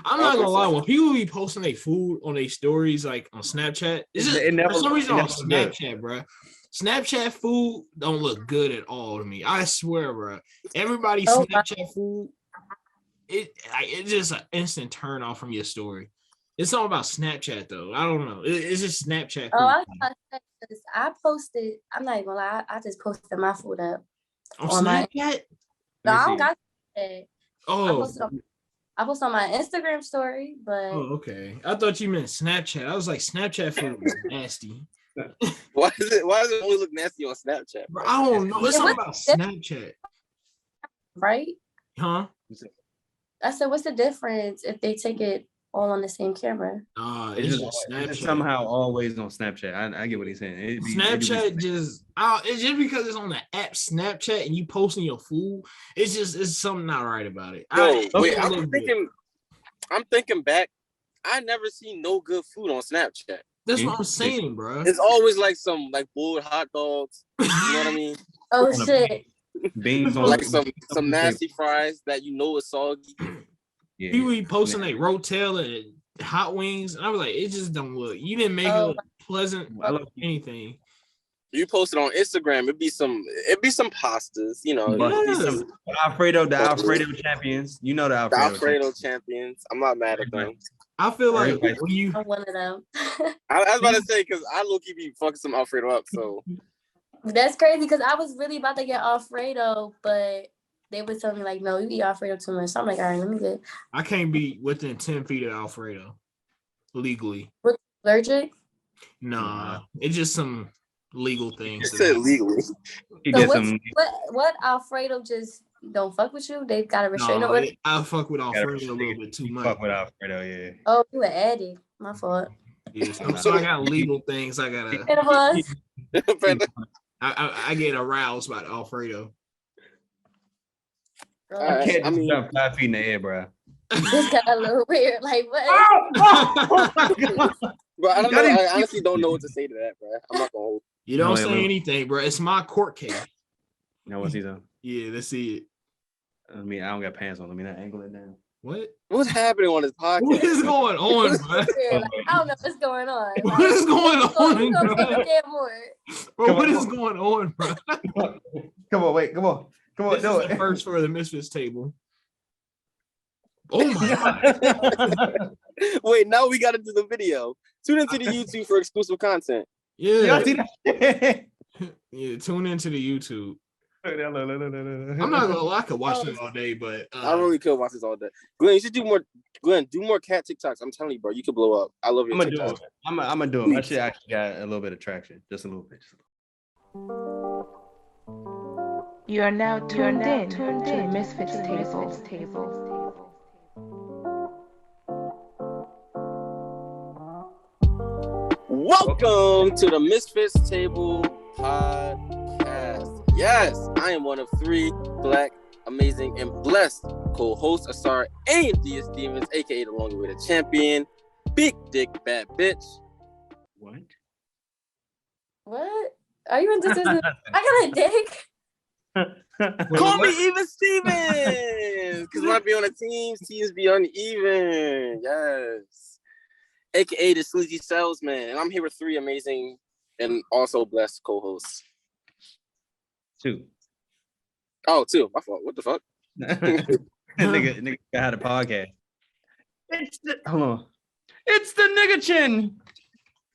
I'm not gonna lie. When people be posting their food on their stories, like on Snapchat, it's just for some reason on Snapchat, bro. Snapchat food don't look good at all to me. I swear, bro. Everybody Snapchat food, it's just an instant turn off from your story. It's all about Snapchat though. I don't know. It's just Snapchat. Oh, I posted. I'm not even gonna lie. I just posted my food up on Snapchat. No, I don't got that. Oh, I posted on my Instagram story, but okay. I thought you meant Snapchat. I was like, Snapchat food is nasty. Why does it only look nasty on Snapchat? Bro, I don't know. It's all about Snapchat, right? Huh? I said, what's the difference if they take it all on the same camera? It's just Snapchat. It's somehow always on Snapchat. I get what he's saying. Snapchat it's just because it's on the app Snapchat and you posting your food. It's something not right about it. I'm thinking back. I never seen no good food on Snapchat. That's what I'm saying, bro. It's always like some like boiled hot dogs. You know what I mean? Oh shit. Beans on like some nasty fries that you know is soggy. Yeah. People be posting like rotel and hot wings, and I was like, it just don't look. You didn't make it look pleasant or anything. You posted on Instagram, it'd be some pastas, you know. The Alfredo champions. You know the Alfredo champions. I'm not mad at them. I feel like when I'm one of them. I was about to say because I low-key be fucking some Alfredo up, so that's crazy because I was really about to get Alfredo, but they would tell me like, no, you eat Alfredo too much. So I'm like, all right, let me get. I can't be within 10 feet of Alfredo legally. What, allergic? Nah, it's just some legal things. You said legally. So what Alfredo just don't fuck with you? They got a restraint on it? I fuck with Alfredo a little bit too much. Fuck with Alfredo, yeah. Oh, you an addict. My fault. Yeah, so I got legal things I gotta. I get aroused by Alfredo. I can't jump 5 feet in the air, bro. This got a little weird. Like what? Bro, I honestly don't know what to say to that, bro. I'm not gonna hold. You don't say anything, bro. It's my court case. You know what's he done? Yeah, let's see it. I mean, I don't got pants on. Let me not angle it down. What's happening on this podcast? What is going on, bro? Like, I don't know what's going on. What is going on, bro? Bro, what is going on, bro? Come on, wait, come on. This is the first for the MisFits table. Oh my god! Wait, now we got to do the video. Tune into the YouTube for exclusive content. Yeah, yeah. Tune into the YouTube. I'm not gonna lie, I could watch this all day, but I really could watch this all day. Glenn, you should do more. Glenn, do more cat TikToks. I'm telling you, bro, you could blow up. I love your TikToks. I'm gonna do them. I should actually got a little bit of traction, just a little bit. You are now tuned in to the MisFits table. Welcome to the MisFits Table podcast. Yes, I am one of 3 black, amazing, and blessed co-hosts. Asar AMD Stevens, aka the long-awaited champion, big dick bad bitch. What? Are you into this? I got a dick. Call me Even Stevens, because when I be on the teams be uneven. Yes, aka the sleazy salesman, and I'm here with 3 amazing and also blessed co-hosts. 2. Oh, 2. My fault. What the fuck? nigga had a podcast. Hold on. It's the nigga chin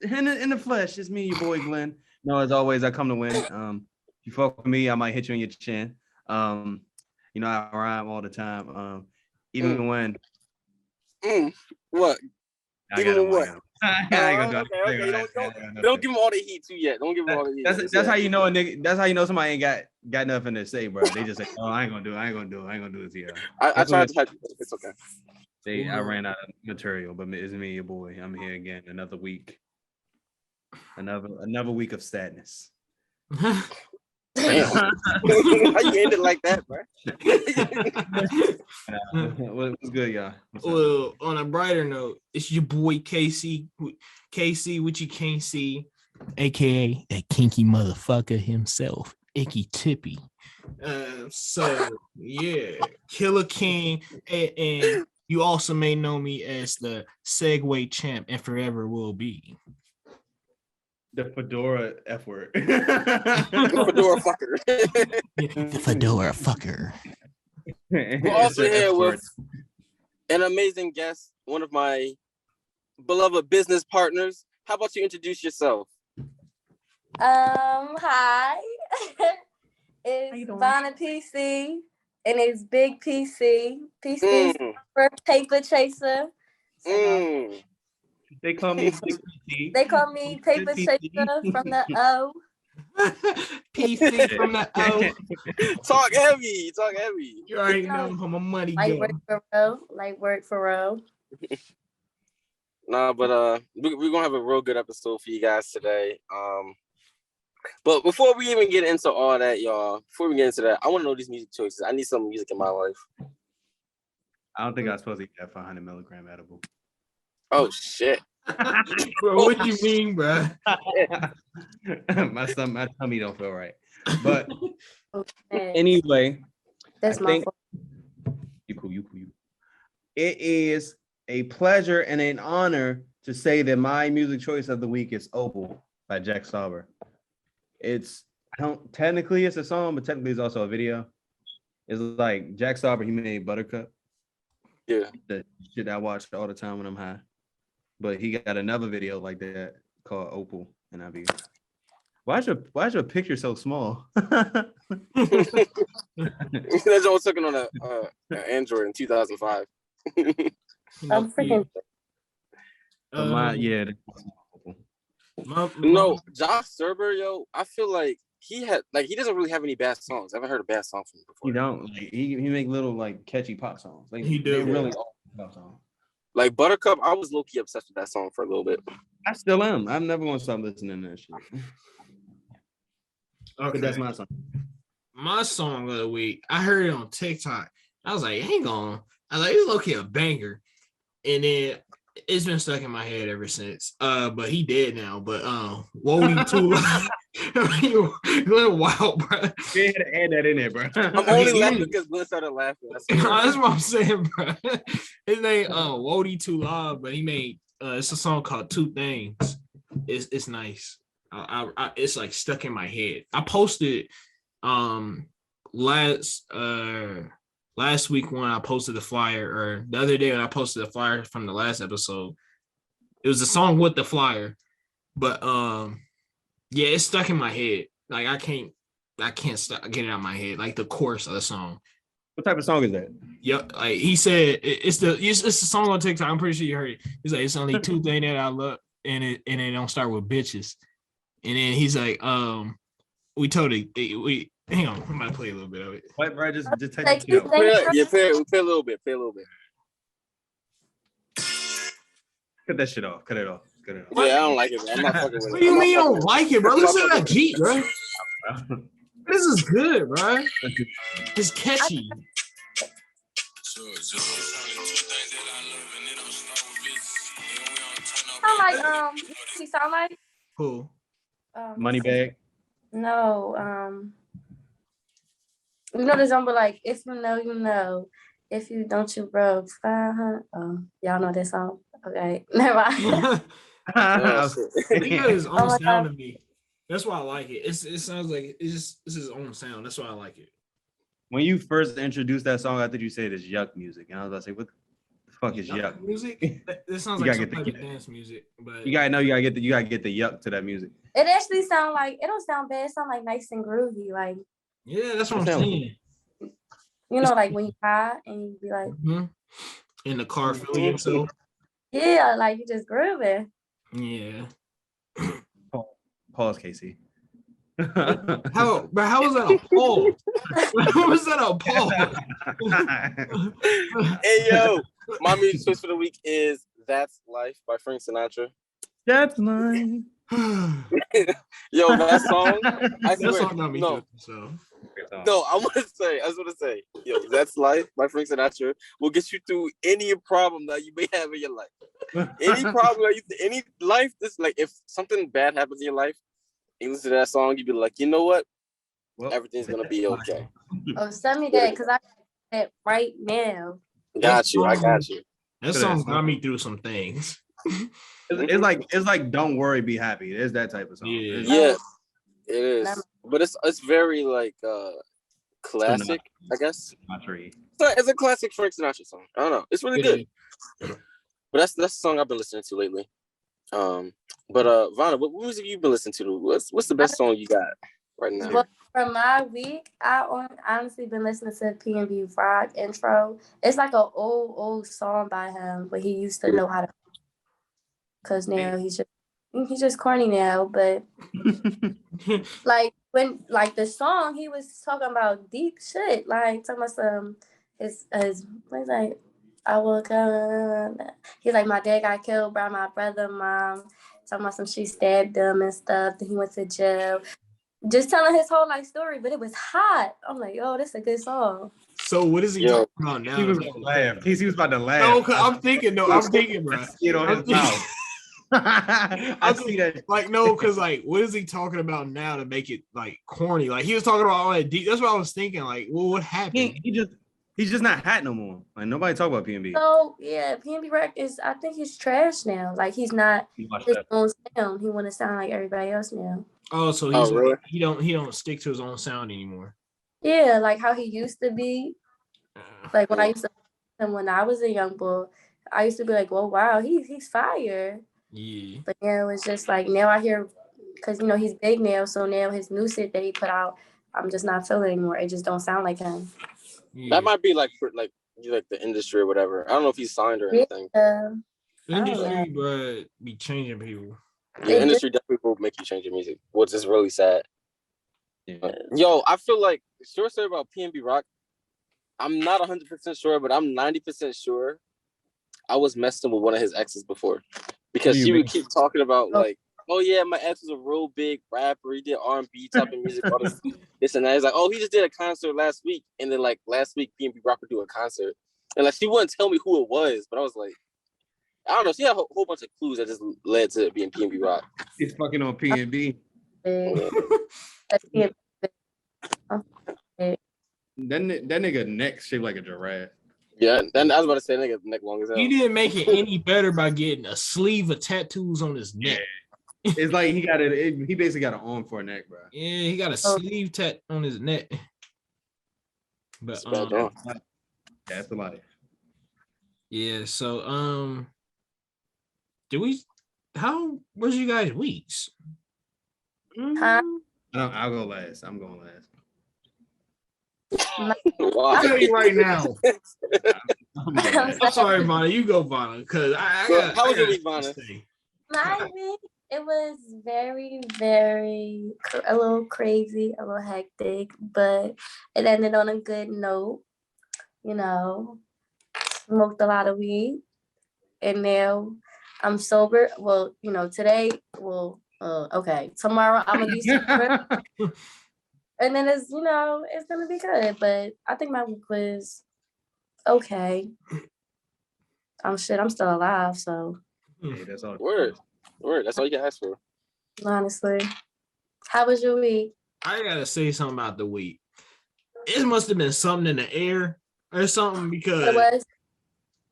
in the flesh. It's me, your boy Glenn. No, as always, I come to win. If you fuck with me, I might hit you in your chin. You know, I rhyme all the time. Even when what? Even what? Don't give him all the heat too yet. Don't give him all the heat. That's how you know a nigga. That's how you know somebody ain't got nothing to say, bro. They just say, "Oh, I ain't gonna do this here." I tried to type it. It's okay. I ran out of material, but it's me, your boy. I'm here again. Another week. Another week of sadness. Damn. How you end it like that, bro? What's good, y'all? Well, on a brighter note, it's your boy KC, what you can't see, aka that kinky motherfucker himself, Icky Tippy. So yeah, Killer King and You also may know me as the Segway champ and forever will be. The fedora F word. The fedora fucker. The fedora fucker. We're also here with an amazing guest, one of my beloved business partners. How about you introduce yourself? Hi. It's Vanna PC and it's Big PC. PC for Paper Chaser. So, they call me Big PC. They call me Paper Chaser from the O. PC from the O. Talk heavy. You already know how my money go. Like work for real. Nah, but we're gonna have a real good episode for you guys today. But before we even get into all that, y'all, I want to know these music choices. I need some music in my life. I don't think I was supposed to eat that 500 milligram edible. Oh shit. Bro, what you mean, bro? my tummy don't feel right. But anyway, that's my fault. You cool. It is a pleasure and an honor to say that my music choice of the week is Opal by Jack Sauber. Technically it's a song, but technically it's also a video. It's like Jack Sauber, he made Buttercup. Yeah. The shit I watched all the time when I'm high. But he got another video like that called Opal, and I'll be. Why is your picture so small? That's all taken on an Android in 2005. I'm freaking. No, Josh Serber, yo, I feel like he doesn't really have any bad songs. I haven't heard a bad song from him before. He don't. Like, he make little like catchy pop songs. Like, he do. Really all pop songs. Like Buttercup, I was low-key obsessed with that song for a little bit. I still am. I'm never gonna stop listening to that shit. Okay, but that's my song. My song of the week, I heard it on TikTok. I was like, hang on. I was like, it's low-key a banger. And then it's been stuck in my head ever since. But he dead now. But Wody too. You're a little wild, bro. You had to add that in there, bro. I'm only laughing because Glenn started laughing. That's what I'm saying, bro. His name Wody Too Loud, but he made it's a song called Two Things. It's nice. It's like stuck in my head. I posted last week when I posted the flyer, or the other day when I posted the flyer from the last episode. It was a song with the flyer, but yeah, it's stuck in my head. Like I can't stop get it out of my head. Like the chorus of the song. What type of song is that? Yep, like he said, it's the song on TikTok. I'm pretty sure you heard it. He's like, it's only two things that I love, and it don't start with bitches. And then he's like, we told it. We hang on, I'm about to play a little bit of it. What, bro? Just take it. Yeah, play a little bit. Play a little bit. Cut that shit off. Cut it off. Yeah, I don't like it, man. I'm not fucking with it. What do you mean you don't like it, bro? Listen to that beat, bro. This is good, bro. It's catchy. He sound like who? Moneybag. No, you know the song, but like if you know, you know. If you don't, you broke. Oh, y'all know that song. Okay, never mind. It got his own sound to me. That's why I like it. It sounds like it's his own sound. That's why I like it. When you first introduced that song, I thought you said it's yuck music, and I was about to say, what the fuck is yuck music? This sounds like some type of dance music, but you gotta get the yuck to that music. It actually sound like it don't sound bad. It sound like nice and groovy, like yeah, that's what I'm saying. You know, like when you high and you be like in the car feeling yourself. Yeah, like you just grooving. Yeah. Pause, Casey. How was that a pause? How was that a pause? Hey yo, my music choice for the week is "That's Life" by Frank Sinatra. That's life. Yo, that song. I swear, that song got me good, so. No, I just want to say, yo, "That's Life" by Frank Sinatra will get you through any problem that you may have in your life. Any problem any life, this like if something bad happens in your life, you listen to that song, you be like, you know what? Well, everything's gonna be okay. Oh, send me that because I got that right now. Got you. I got you. That song got me through some things. It's like don't worry, be happy. It's that type of song. Yeah, it is. But it's very like classic, I guess. It's a classic Frank Sinatra song. I don't know. It's really good. But that's the song I've been listening to lately. But Vanna, what music you been listening to? What's the best song you got right now? Well, for my week, honestly been listening to PNB Rock intro. It's like an old song by him, but he used to know how to. Cause now he's just corny now, but like when the song he was talking about deep shit, like talking about some his what's like I woke up. He's like my dad got killed by my brother, mom. Talking about some she stabbed him and stuff. Then he went to jail. Just telling his whole life story, but it was hot. I'm like, oh, this is a good song. So what is he talking about now? He was about to laugh. He was about to laugh. No, I'm thinking, bro. You know, his mouth. I see that. Like, no, because like, what is he talking about now to make it like corny? Like he was talking about all that deep. That's what I was thinking. Like, well, what happened? He's just not hot no more. Like nobody talk about PNB. So yeah, PNB Rock I think he's trash now. Like he's not his own sound. He want to sound like everybody else now. Oh, so he's really? he don't stick to his own sound anymore. Yeah, like how he used to be. Like when I used to him when I was a young boy, I used to be like, well, wow, he's fire. Yeah. But now it's just like now I hear because he's big now, so now his new shit that he put out, I'm just not feeling anymore. It just don't sound like him. Yeah. That might be like the industry or whatever. I don't know if he's signed or anything. Industry, but be changing people. Yeah, industry definitely will make you change your music, which is really sad. Yeah. Yo, I feel like short story about PNB Rock. I'm not 100% sure, but I'm 90% sure I was messing with one of his exes before because she would keep talking about like, oh yeah, my ex was a real big rapper. He did R&B type of music, all this and that. He's like, oh, he just did a concert last week, and then like last week PNB Rock would do a concert, and like she wouldn't tell me who it was, but I was like, I don't know. She had a whole bunch of clues that just led to it being PNB Rock. He's fucking on PNB. That nigga neck shaped like a giraffe. Yeah, then I was about to say nigga neck long as hell. He didn't make it any better by getting a sleeve of tattoos on his neck. Yeah. It's like he got it. He basically got an arm for a neck, bro. Yeah, he got a sleeve tat on his neck. But that's the life. Yeah. So how was you guys' weeks? I'll go last. I'm going last. I'll tell you right now. I'm sorry, Vonna. You go, Vonna. Because how was your week, Vonna? My week, it was very, very a little crazy, a little hectic, but it ended on a good note. Smoked a lot of weed, and now I'm sober. Well, today. Well, okay. Tomorrow I'm gonna be sober. And then it's gonna be good, but I think my week was okay. I'm still alive, so. Yeah, that's all. Word. That's all you can ask for. Honestly, how was your week? I gotta say something about the week. It must have been something in the air or something because it was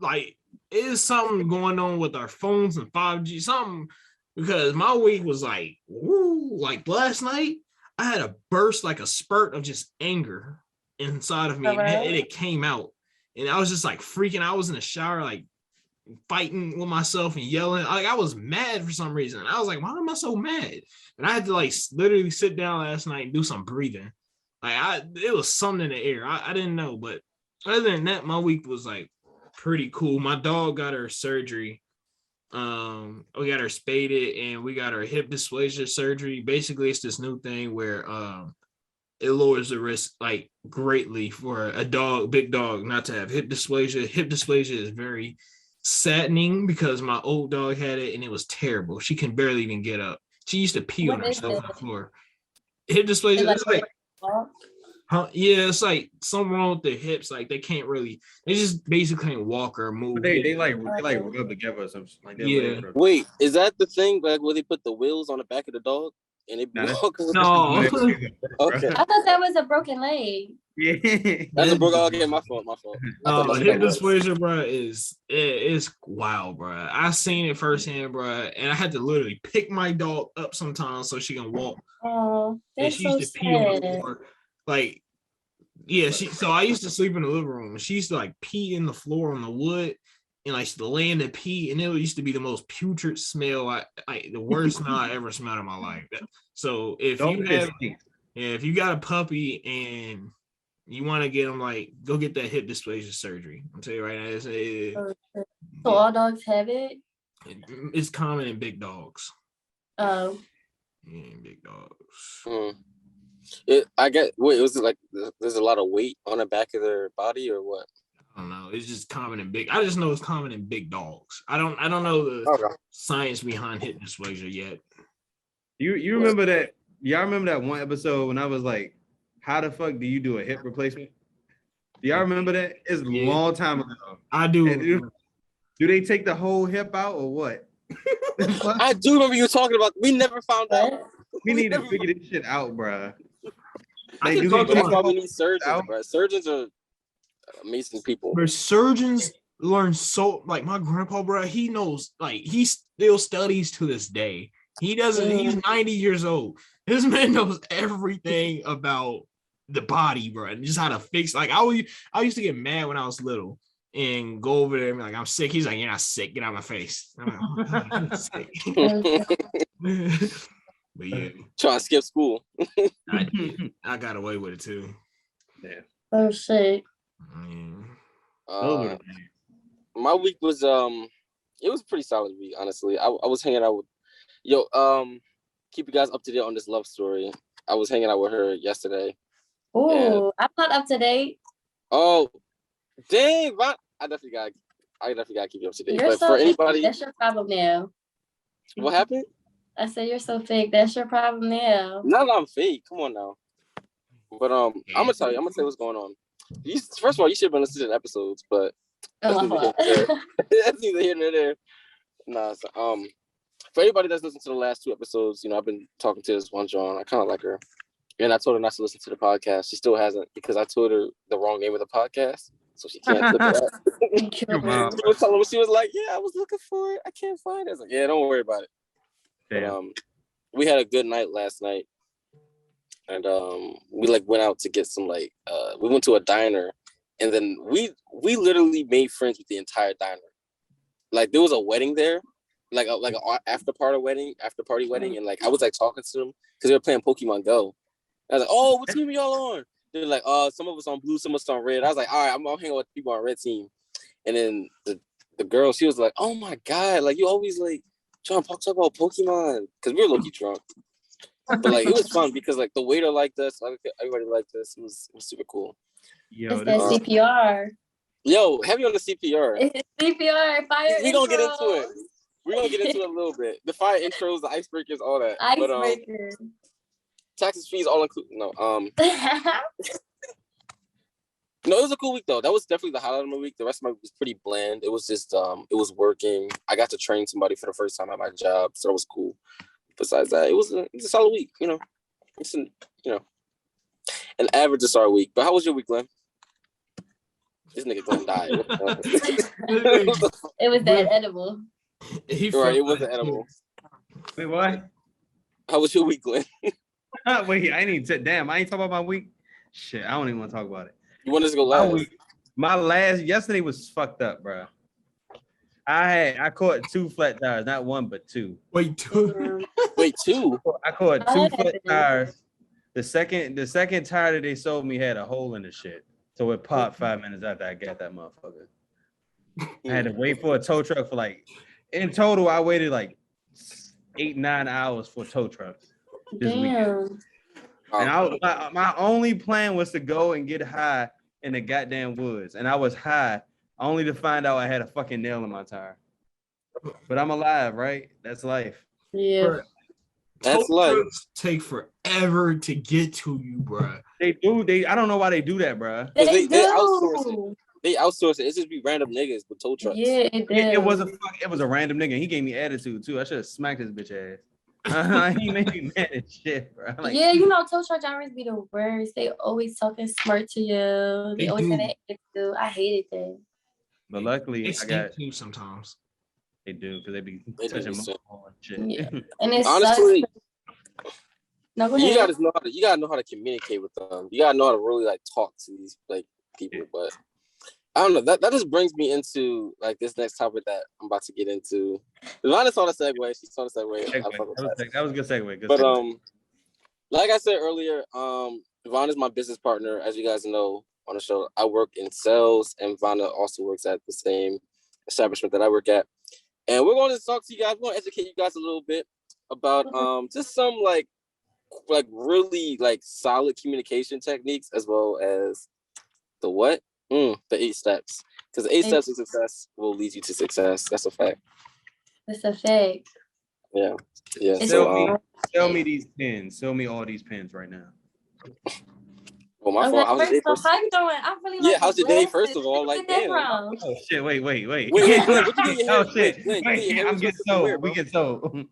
like it's something going on with our phones and 5G something because my week was like woo, like last night. I had a burst, like a spurt of just anger inside of me, and it came out. And I was just like freaking. I was in the shower, like fighting with myself and yelling. Like I was mad for some reason. And I was like, why am I so mad? And I had to like literally sit down last night and do some breathing. Like it was something in the air. I didn't know, but other than that, my week was like pretty cool. My dog got her surgery. We got her spaded and we got her hip dysplasia surgery. Basically, it's this new thing where it lowers the risk like greatly for a big dog not to have hip dysplasia. Hip dysplasia is very saddening because my old dog had it and it was terrible. She can barely even get up. She used to pee on herself on the floor. Hip dysplasia, it's like yeah, it's like something wrong with their hips. Like they just basically can't walk or move. But they rub together or something like that. Yeah. Wait, is that the thing like where they put the wheels on the back of the dog? and it be No. Okay. I thought that was a broken leg. Yeah. That's a broken leg. My fault. No, hip dysplasia, bro, is wild, bro. I seen it firsthand, bro, and I had to literally pick my dog up sometimes so she can walk. Oh, and that's she used so to pee on the sad. floor. Like, yeah, so I used to sleep in the living room. She used to like pee in the floor on the wood and like the land to pee, and it used to be the most putrid smell. The worst smell I ever smelled in my life. So if you got a puppy and you want to get them, like, go get that hip dysplasia surgery. I'm telling you right now. So all dogs have it? It's common in big dogs. Oh. Yeah, big dogs. Was it like there's a lot of weight on the back of their body or what? I don't know. It's just common in big. I just know it's common in big dogs. I don't know the science behind hip dysplasia yet. You remember that? Y'all remember that one episode when I was like, how the fuck do you do a hip replacement? Do y'all remember that? It's a long time ago. I do. Do they take the whole hip out or what? I do remember you talking about. We never found out. We need to figure this shit out, bro. Like, that's why we need surgeons, bro. Surgeons are amazing people. But surgeons learn so, like, my grandpa, bro, he knows, like, he still studies to this day. He doesn't, he's 90 years old. This man knows everything about the body, bro, and just how to fix. Like, I used to get mad when I was little and go over there and be like, I'm sick. He's like, you're not sick. Get out of my face. I'm like, oh, I'm sick. But yeah, trying to skip school. I got away with it too. Yeah. Oh shit. My week was it was a pretty solid week, honestly. I was hanging out with keep you guys up to date on this love story. I was hanging out with her yesterday. Oh, I'm not up to date. Oh, dang! I definitely gotta keep you up to date. You're but so for anybody, that's your problem now. What happened? I said you're so fake. That's your problem now. No, I'm fake. Come on now. But I'm gonna tell you what's going on. First of all, you should have been listening to the episodes, but that's neither here nor there. Nah, so, for anybody that's listened to the last two episodes, I've been talking to this one John. I kind of like her, and I told her not to listen to the podcast. She still hasn't, because I told her the wrong name of the podcast, so she can't look it up. She was like, "Yeah, I was looking for it. I can't find it." I was like, "Yeah, don't worry about it." But, we had a good night last night, and we went out to get some we went to a diner, and then we literally made friends with the entire diner. Like, there was a wedding there, like an after party wedding, and I was talking to them because they were playing Pokemon Go. I was like, "Oh, what team are y'all on?" They're like, some of us on blue, some of us on red." I was like, "All right, I'm hanging out with people on red team." And then the girl, she was like, "Oh my god, you always trying to talk about Pokemon," because we were low-key drunk. But it was fun because the waiter liked us, everybody liked us. It was super cool. Yo, it's that CPR. Yo, heavy on the CPR. It's CPR, fire. We're gonna get into it. We're gonna get into it a little bit. The fire intros, the icebreakers, all that. Icebreakers. Taxes, fees, all included. No, no, it was a cool week though. That was definitely the highlight of my week. The rest of my week was pretty bland. It was just it was working. I got to train somebody for the first time at my job, so that was cool. Besides that, it was a solid week. It's an average to start week. But how was your week, Glenn? This nigga Glenn died. It was that edible. Right, it wasn't edible. Wait, what? How was your week, Glenn? Wait, I ain't talking about my week. Shit, I don't even want to talk about it. You want us to go last? Yesterday was fucked up, bro. I caught 2 flat tires, not 1 but 2. Wait, 2? Wait, 2? I caught 2 flat tires. The second tire that they sold me had a hole in the shit, so it popped 5 minutes after I got that motherfucker. I had to wait for a tow truck for in total I waited 8-9 hours for a tow truck this weekend. And my only plan was to go and get high in the goddamn woods, and I was high only to find out I had a fucking nail in my tire. But I'm alive, right? That's life. Yeah. That's life. Take forever to get to you, bro. They do. I don't know why they do that, bro. They outsource it. They outsource it. It's just be random niggas with tow trucks. Yeah, it was a random nigga. He gave me attitude too. I should have smacked his bitch ass. He made me mad as shit, bro. Like, yeah, you know, tow truck drivers be the worst. They always talking smart to you. They always say that attitude. I hated that. But luckily, I got you sometimes. They do because they be touching my shit. Yeah, and it's honestly. No, go ahead. You gotta know how to communicate with them. You gotta know how to really like talk to these like people. But I don't know. That just brings me into like this next topic that I'm about to get into. Ivana saw the segue. She saw the segue. That was a good segue. But like I said earlier, Ivana is my business partner. As you guys know on the show, I work in sales, and Ivana also works at the same establishment that I work at. And we're going to talk to you guys. We're going to educate you guys a little bit about just some like really like solid communication techniques, as well as the 8 steps, because the 8 steps of success will lead you to success. That's a fact. That's a fact. Yeah. Sell me these pins. Sell me all these pins right now. Well, my fault. How's your day? How you doing? I really like how's your day? First of all, like, damn. Oh shit! Wait. What you doing? Oh shit! Wait, I'm getting sold. We get sold.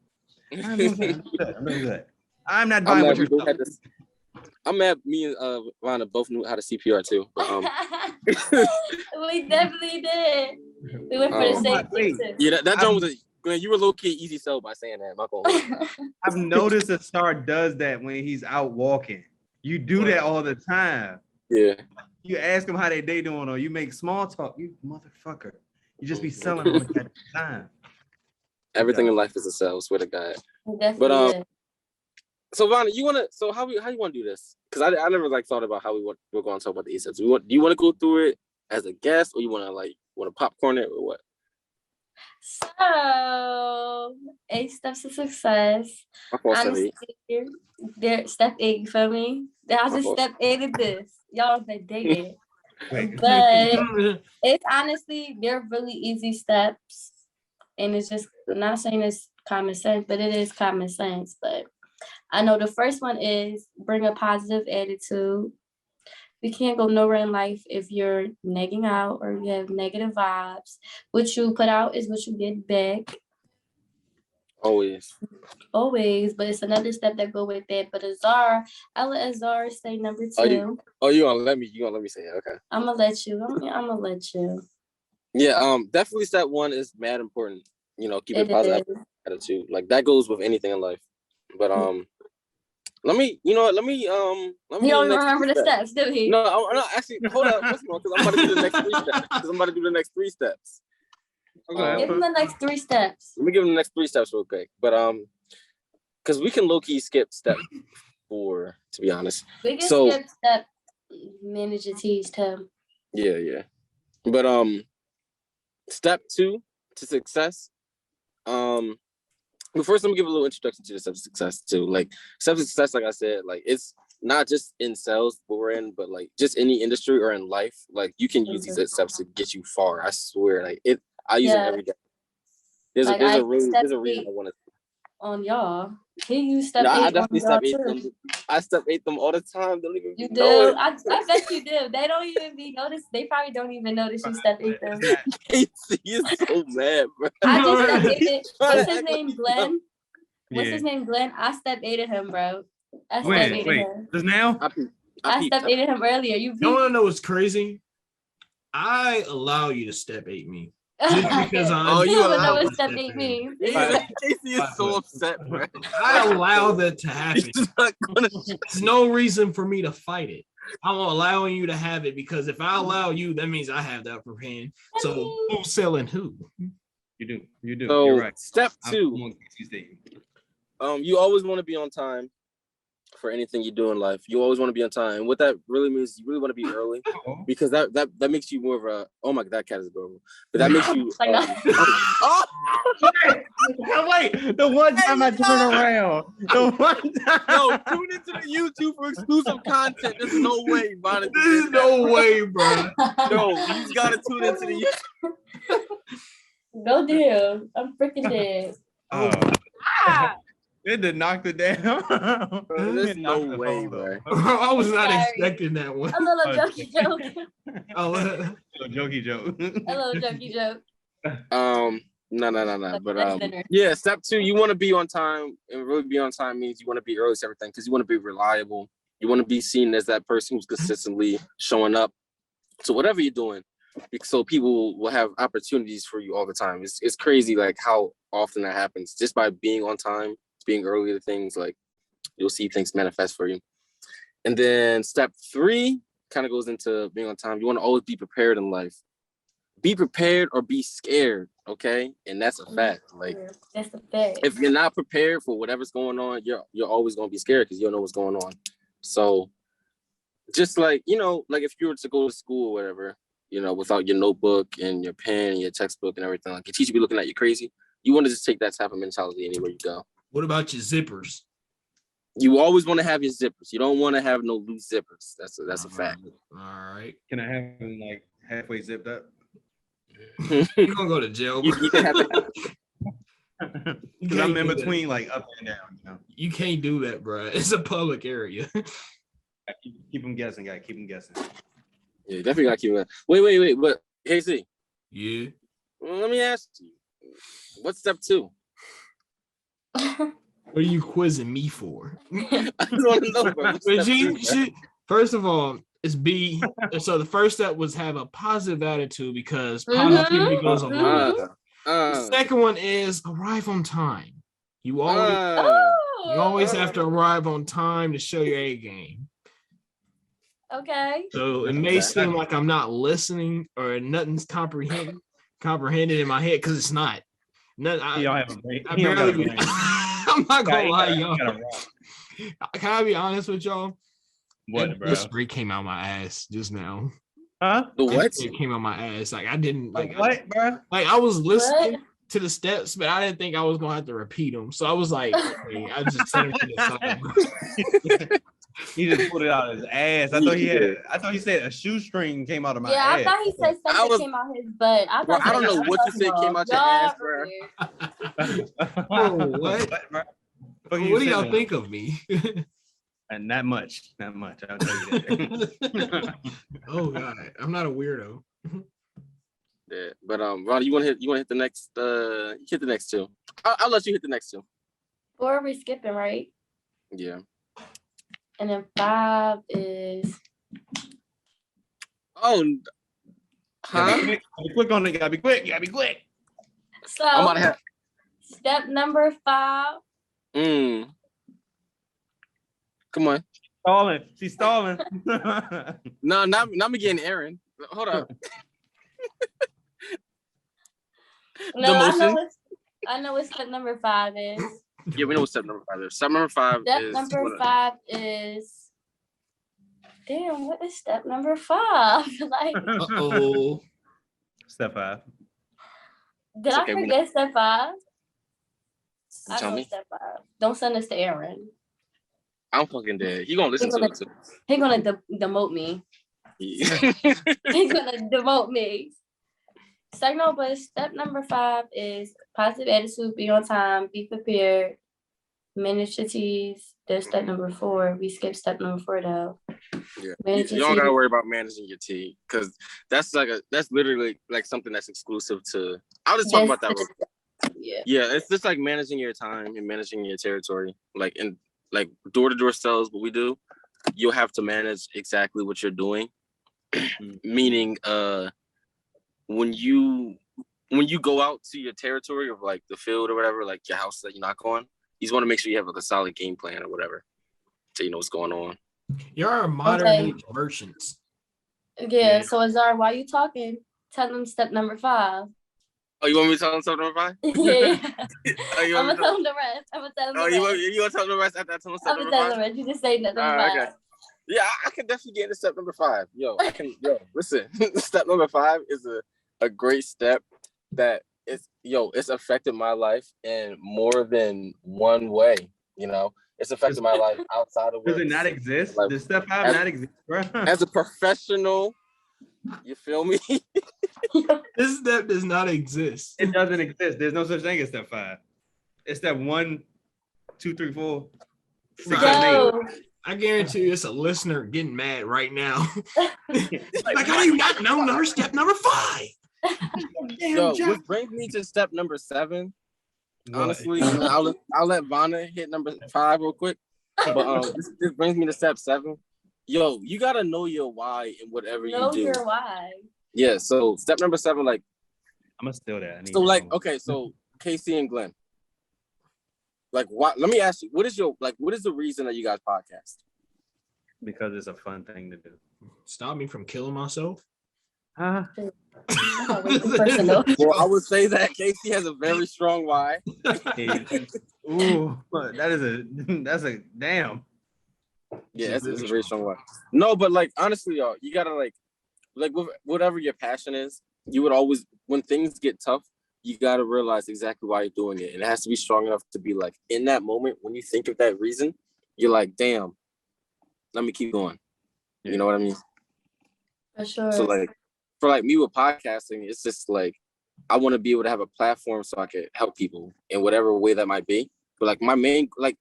I'm good. I'm not buying what you're selling. I'm mad. Me and Rhonda both knew how to CPR too. But, we definitely did. We went for the same pieces. Yeah, that joint was you were low-key easy sell by saying that. My fault. I've noticed a star does that when he's out walking. You do that all the time. Yeah. You ask them how their day doing, or you make small talk. You motherfucker. You just be selling all the time. Everything in life is a sell. Swear to God. But so Vonna, how you want to do this? Because I never like thought about how we're going to talk about the 8 steps. Do you want to go through it as a guest, or you want to popcorn it, or what? So 8 steps of success. Honestly, step 8, you feel me? I just step 8 of this. Y'all don't think they did. But it's honestly, they're really easy steps. And it's just, I'm not saying it's common sense, but it is common sense. But I know the first one is bring a positive attitude. You can't go nowhere in life if you're negging out or you have negative vibes. What you put out is what you get back. Always. But it's another step that go with that. But I'll let Azar say number 2. You gonna let me say it? Okay. I'm gonna let you. Yeah, definitely step 1 is mad important. You know, keep a positive attitude. Like that goes with anything in life. But let me. He don't remember the steps, do he? No, actually, hold up, because I'm about to do the next 3 steps. Because I'm about to do the next 3 steps. Okay. Give him the next 3 steps. Let me give him the next 3 steps real quick. But because we can low key skip step 4, to be honest. We can skip step manage your teas too. Yeah. But step 2 to success. But first, let me give a little introduction to the steps of success too. Like steps of success, like I said, like it's not just in sales what we're in, but like just any industry or in life. Like you can use these steps to get you far. I swear, like I use it every day. There's a reason I want to. On y'all, he used step 8. I definitely step 8 them. I step 8 them all the time. Don't even you do. I bet you do. They don't even be noticed. They probably don't even notice you step 8 them. Casey is so mad, bro. I just step 8. What's his name, Glenn? What's his name, Glenn? I step 8 him, bro. I step 8 him. Just now? I stepped 8 him earlier. You want to know what's crazy? I allow you to step 8 me. Just because you allow what step 8 means. Casey is so upset, bro. I allow that to happen. There's no reason for me to fight it. I'm allowing you to have it because if I allow you, that means I have the upper hand. So who's selling who? You do. So you're right. Step 2. You always want to be on time for anything you do in life. You always want to be on time. And what that really means, you really want to be early because that makes you more of a, oh my God, that cat is adorable. But that makes you wait, the one time I turn around. The one time. No, tune into the YouTube for exclusive content. There's no way, Bonnie. There's no way, bro. No, you just gotta tune into the YouTube. Go deal. I'm freaking dead. It did knock it down. There's no way, bro. I was not expecting that one. A little jokey joke. A jokey joke. A little jokey joke. No. But yeah, step 2, you want to be on time, and really be on time means you want to be early to everything because you want to be reliable. You want to be seen as that person who's consistently showing up to whatever you're doing, so people will have opportunities for you all the time. It's crazy like how often that happens just by being on time, being early to things. Like you'll see things manifest for you. And then step 3 kind of goes into being on time. You want to always be prepared in life. Be prepared or be scared, okay? And that's a fact. Like, that's a fact. If you're not prepared for whatever's going on, you're always going to be scared because you don't know what's going on. So just like, like if you were to go to school or whatever, without your notebook and your pen and your textbook and everything, like your teacher be looking at you crazy, you want to just take that type of mentality anywhere you go. What about your zippers? You always want to have your zippers. You don't want to have no loose zippers. That's a fact. All right. Can I have them like halfway zipped up? You're gonna go to jail. You can have it. Because I'm in between, like up and down. You can't do that, bro. It's a public area. Keep them guessing, guy. Keep them guessing. Yeah, definitely gotta keep them. Wait. But KC. Yeah. Well, let me ask you. What's step 2? What are you quizzing me for? I just want to know, bro. First of all, it's B. So the first step was have a positive attitude because positivity goes a long way. The second one is arrive on time. You always have to arrive on time to show your A game. Okay. So it may seem like I'm not listening or nothing's comprehended in my head because it's not. I'm not gonna lie, y'all. Can I be honest with y'all? What, bro? The spray came out my ass just now. Huh? The what? It came out my ass. Like I didn't like what, bro? Like I was listening to the steps, but I didn't think I was gonna have to repeat them. So I was like, okay, I just set him to the side. He just pulled it out of his ass. I thought he said a shoestring came out of my ass. Yeah, I thought he said something came out his butt. I don't know what you said came out your ass, bro. Oh, what? What do y'all think of me? And not much. I'll tell you that. Oh God, I'm not a weirdo. Yeah, but Ron, you want to hit the next? Hit the next 2. I'll let you hit the next 2. 4 we're skipping, right? Yeah. And then 5 is. Oh. Huh? Be quick on it. Gotta be quick. So I'm about to have step number 5. Come on. She's stalling. No, not me getting Aaron. Hold up. No, I know what step number 5 is. Yeah, we know what step number 5 is. Step number 5 is. Damn, what is step number 5? Like. Uh-oh. Step 5. Did I forget step 5? Tell me. Step 5. Don't send this to Aaron. I'm fucking dead. He gonna listen to it too. He gonna demote me. Yeah. He's gonna demote me. But step number 5 is positive attitude, be on time, be prepared, manage your teas. There's step number 4. We skipped step number 4 though. Yeah. You don't gotta worry about managing your tea because that's literally like something that's exclusive to. I'll just talk about that real quick. Yeah, it's just like managing your time and managing your territory. Like in door-to-door sales, what we do, you'll have to manage exactly what you're doing. Meaning, when you go out to your territory of like the field or whatever, like your house that you knock on, you just want to make sure you have like a solid game plan or whatever, so you know what's going on. You're modern merchants. Yeah. So Azar, why are you talking? Tell them step number 5. Oh, you want me to tell them step number 5? Yeah. I'm gonna tell them the rest. You want to tell them the rest after I tell them step number 5? I'm gonna tell them the rest. You just say step number 5. Okay. Yeah, I can definitely get into step number 5. Listen, step number 5 is a great step that it's affected my life in more than one way. It's affected my life outside of work. Does it not exist? Does step 5 not exist, bro? As a professional, you feel me? This step does not exist. It doesn't exist. There's no such thing as step 5. It's step 1, 2, 3, 4, 6, 7, 8. I guarantee you it's a listener getting mad right now. Like, how do you not know step number 5? Yo, which brings me to step number 7. Honestly, I'll let Vanna hit number 5 real quick. But this brings me to step 7. Yo, you gotta know your why in whatever you do. Know your why. Yeah. So step number 7, like I'm gonna steal that. So like, okay, so Casey and Glenn, like, what? Let me ask you, what is the reason that you guys podcast? Because it's a fun thing to do. Stop me from killing myself. Huh? Personal. Well, I would say that Casey has a very strong why. Ooh, that's a damn. Yeah, it's a very strong why. No, but like honestly, y'all, you gotta like with whatever your passion is, you would always, when things get tough, you gotta realize exactly why you're doing it. And it has to be strong enough to be like, in that moment when you think of that reason, you're like, damn, let me keep going. Yeah. You know what I mean? For sure. So like, for like me with podcasting, it's just like, I want to be able to have a platform so I can help people in whatever way that might be. But like my main, like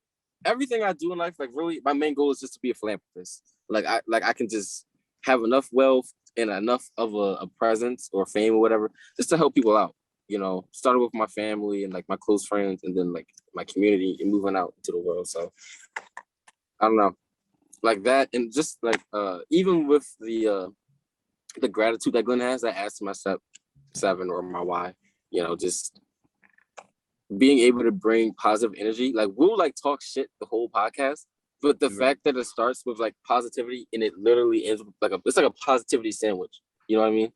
everything I do in life, like really my main goal is just to be a philanthropist. I can just have enough wealth and enough of a presence or fame or whatever, just to help people out. You know, started with my family and like my close friends, and then like my community and moving out to the world. So I don't know, like that, and just like even with the gratitude that Glenn has, I asked my step 7 or my why. You know, just being able to bring positive energy. Like we'll like talk shit the whole podcast, but the fact that it starts with like positivity and it literally ends with it's like a positivity sandwich. You know what I mean?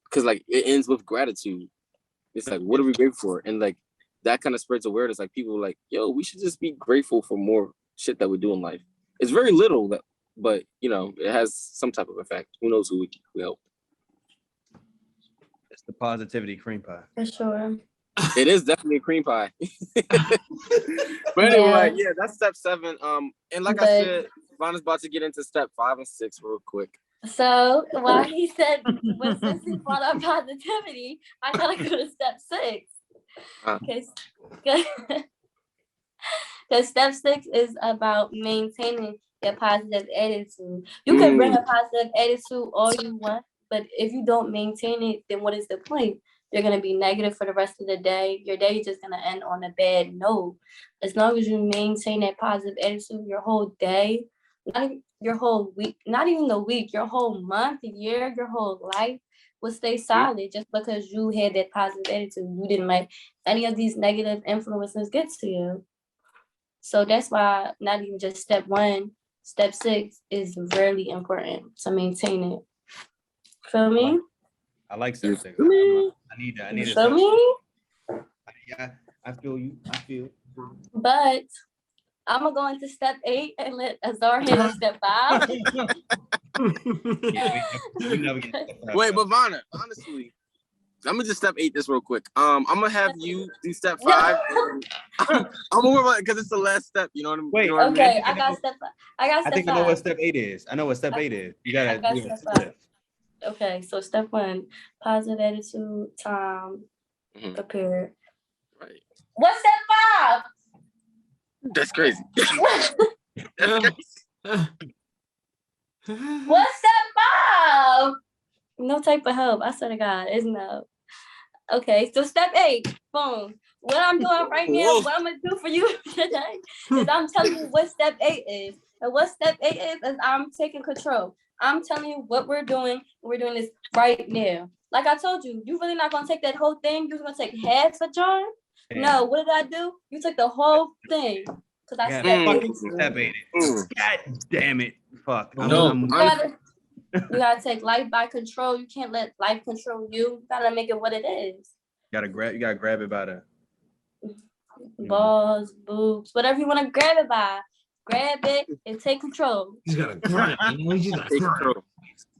Because like it ends with gratitude. It's like, what are we grateful for? And like that kind of spreads awareness. Like people are like, yo, we should just be grateful for more shit that we do in life. It's very little, but you know, it has some type of effect. Who knows who we help? It's the positivity cream pie. For sure. It is definitely a cream pie. But anyway, yeah, that's step 7. And like I said, Vanna's about to get into step 5 and 6 real quick. So while he said, well, since he brought up positivity, I gotta go to step 6. Because step 6 is about maintaining your positive attitude. You can bring a positive attitude all you want, but if you don't maintain it, then what is the point? You're going to be negative for the rest of the day. Your day is just going to end on a bad note. As long as you maintain that positive attitude your whole day, not your whole week, not even the week, your whole month, year, your whole life will stay solid just because you had that positive attitude. You didn't let any of these negative influences get to you. So that's why not even just step 1, step 6 is really important to maintain it. Feel me? I like step 6. I need that. I need it. Feel me? Yeah, I feel you. I feel. But I'm gonna go into step 8 and let Azar hit step 5. Wait, but Vanna, honestly, I'm gonna just step 8 this real quick. I'm gonna have you do step 5. I'm gonna worry about it because it's the last step. You know what I mean? Wait, you know okay, I got step 5. I think 5. I know what step 8 is. I know what step 8 is. You gotta do step 5. Okay, so step 1, positive attitude, time, prepared. Right. What's step 5? That's crazy. That's crazy. What's step 5? No type of help. I swear to God, it's no. Okay, so step 8, boom. What I'm doing right now, what I'm gonna do for you today is I'm telling you what step 8 is. And what step 8 is I'm taking control. I'm telling you what we're doing. We're doing this right now. Like I told you, you really not gonna take that whole thing. You're gonna take half a jar. Yeah. No, what did I do? You took the whole thing. Cause I step 8. God damn it! Fuck. You gotta take life by control. You can't let life control you. You gotta make it what it is. You gotta grab it by the balls, boobs, whatever you want to grab it by. Grab it and take control. You gotta grab it. You gotta take control.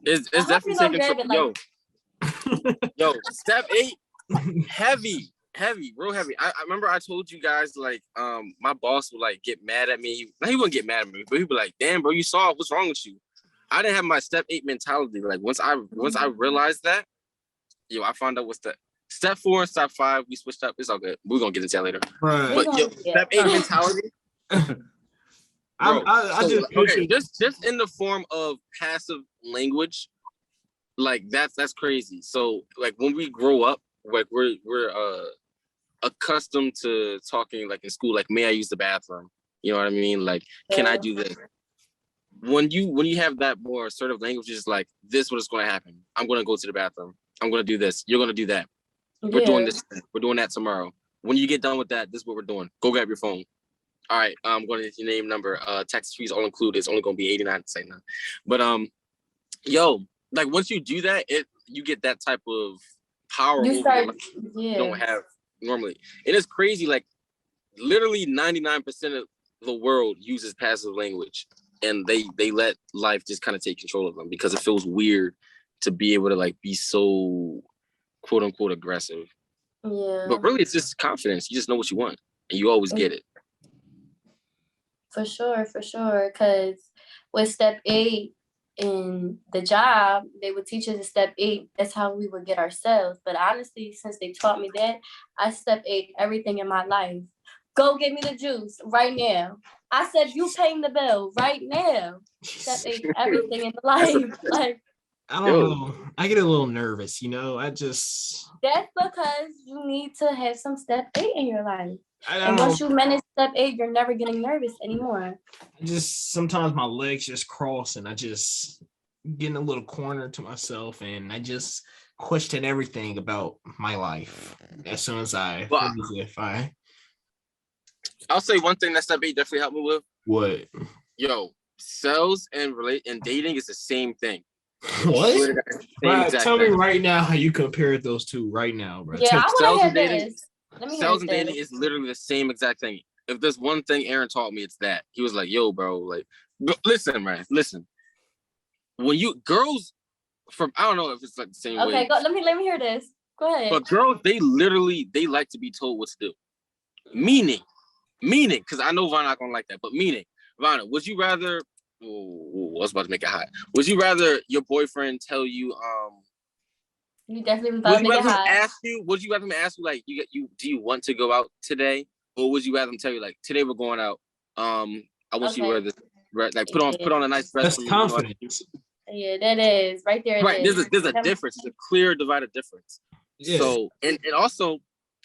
It's definitely taking control. Yo, step 8, heavy, real heavy. I remember I told you guys like my boss would like get mad at me. He wouldn't get mad at me, but he'd be like, "Damn, bro, you saw what's wrong with you." I didn't have my step 8 mentality. Like once I realized that, I found out what's the step 4 and step 5. We switched up. It's all good. We're gonna get into that later. Right. But step 8 mentality. I just in the form of passive language. Like that's crazy. So like when we grow up, like we're accustomed to talking like in school, like, may I use the bathroom? You know what I mean? Like, can I do this? When you have that more assertive language, it's like, this what is going to happen. I'm going to go to the bathroom. I'm going to do this. You're going to do that. We're doing this. We're doing that tomorrow. When you get done with that, this is what we're doing. Go grab your phone. All right, I'm going to get your name, number, tax fees all included. It's only going to be $89 to say no. But yo, like once you do that, you get that type of power you don't have normally. And it's crazy, like literally 99% of the world uses passive language, and they let life just kind of take control of them because it feels weird to be able to like be so quote unquote aggressive. Yeah. But really it's just confidence. You just know what you want and you always get it. For sure. Because with step 8 in the job, they would teach us in step 8. That's how we would get ourselves. But honestly, since they taught me that, I step 8 everything in my life. Go get me the juice right now. I said, you paying the bill right now. Step 8 everything in life. Like, I don't know. I get a little nervous, you know. That's because you need to have some step 8 in your life. And once you manage step 8, you're never getting nervous anymore. Just sometimes my legs just cross and I just get in a little corner to myself and I just question everything about my life as soon as I'll say one thing that step 8 definitely helped me with. What? Yo, sales and dating is the same thing. What? Right, tell me right now how you compared those two right now, bro. Yeah, I want to hear this. Sales and dating is literally the same exact thing. If there's one thing Aaron taught me, it's that. He was like, yo, bro, like, listen, man, listen. When you girls from, I don't know if it's like the same way. Okay, let me hear this. Go ahead. But girls, they like to be told what to do. Meaning, because I know Vaughn not gonna like that, but meaning, Vaughn, would you rather, I was about to make it hot. Would you rather your boyfriend tell you, you definitely would you rather would you rather him ask you like, do you want to go out today? Or would you rather him tell you like, today we're going out, I want you to wear this, right? Like put on a nice dress. That's confidence. Yeah, that is right there. Right, there's a difference. It's a clear divided difference. Yeah. So and also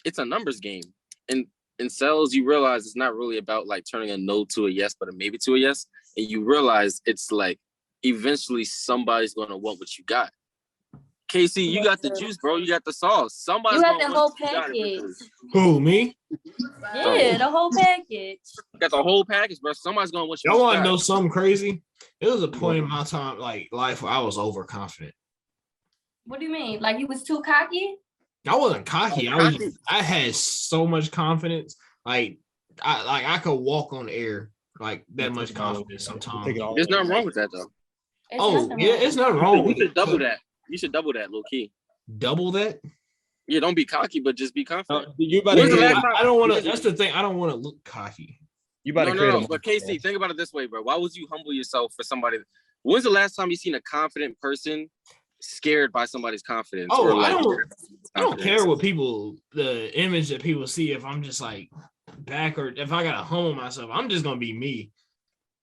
it's a numbers game. And in sales, you realize it's not really about like turning a no to a yes, but a maybe to a yes. And you realize it's like eventually somebody's gonna want what you got. Casey, you got the juice, bro. You got the sauce. Somebody's you got the whole package. Who, me? Yeah, the whole package. You got the whole package, bro. Somebody's gonna want you. Y'all want to know something crazy? It was a point in my time, like life, where I was overconfident. What do you mean? Like you was too cocky? I wasn't cocky. I had so much confidence. Like I could walk on air. Like that much confidence sometimes. There's nothing wrong with that though. It's nothing wrong with it. You should double that. You should double that, low key. Double that? Yeah, don't be cocky, but just be confident. I don't want to. That's the thing. I don't want to look cocky. You about to create But Casey, think about it this way, bro. Why would you humble yourself for somebody? When's the last time you seen a confident person scared by somebody's confidence? Oh, I don't care what the image that people see. If I'm just like back, or if I gotta humble myself, I'm just gonna be me.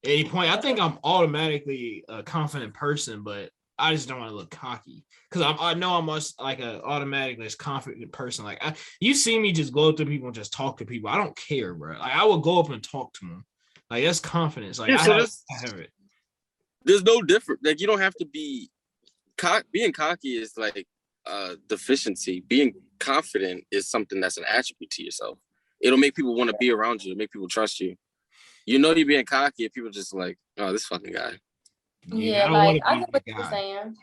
At any point, I think I'm automatically a confident person, but I just don't want to look cocky because I know I'm like a automatically confident person. Like you see me just go up to people and just talk to people. I don't care, bro. Like I would go up and talk to them. Like that's confidence. Like I have it. There's no difference. Like you don't have to be being cocky is like deficiency. Being confident is something that's an attribute to yourself. It'll make people want to be around you. It'll make people trust you. You know you're being cocky if people just like, oh, this fucking guy. Yeah, like I get what you're saying.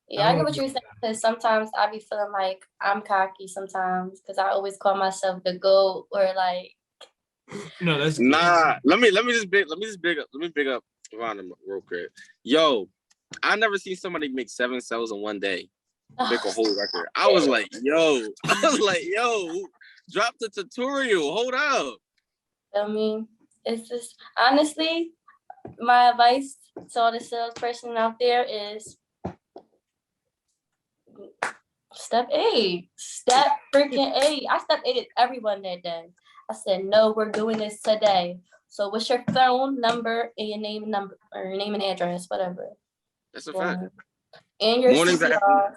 Yeah, I get what you're saying because sometimes I be feeling like I'm cocky sometimes because I always call myself the GOAT or like. No, that's nah. Let me big up Ron real quick. Yo, I never seen somebody make 7 sales in one day, make a whole record. I was like, yo, drop the tutorial. Hold up. I mean, it's just honestly, my advice to all the salesperson out there is step 8. Step freaking 8. I step 8 everyone that day. I said, no, we're doing this today. So what's your phone number and your name and address, whatever. That's a fact. And your mornings CPR.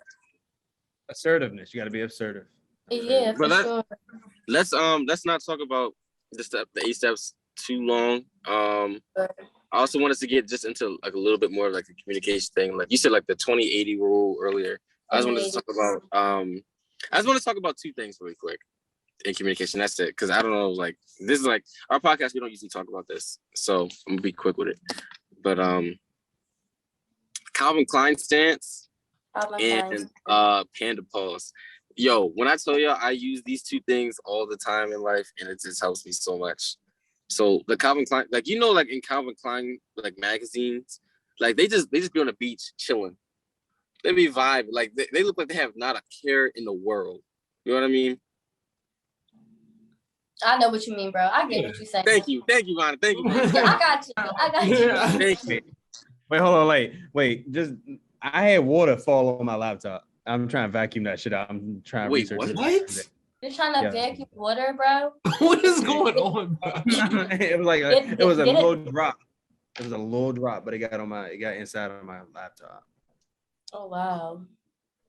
Assertiveness. You got to be assertive. Yeah, for sure. Let's not talk about the 8 steps too long. I also wanted to get just into like a little bit more of like the communication thing. Like you said, like the 20-80 rule earlier. I just wanted to talk about 2 things really quick in communication. That's it. Because I don't know, like this is like our podcast. We don't usually talk about this, so I'm gonna be quick with it. But Calvin Klein stance and panda pause. Yo, when I tell y'all I use these 2 things all the time in life, and it just helps me so much. So the Calvin Klein, like like in Calvin Klein like magazines, like they just be on the beach chilling. They be vibing, like they look like they have not a care in the world. You know what I mean? I know what you mean, bro. I get what you're saying. Thank you, Vonna. Thank you. Yeah, I got you. Thank you. Wait, hold on, wait. Just I had water fall on my laptop. I'm trying to vacuum that shit out. I'm trying to research what? You're trying to vacuum water, bro? What is going on, bro? It was like it was a little drop. It was a little drop, but it got inside of my laptop. Oh wow.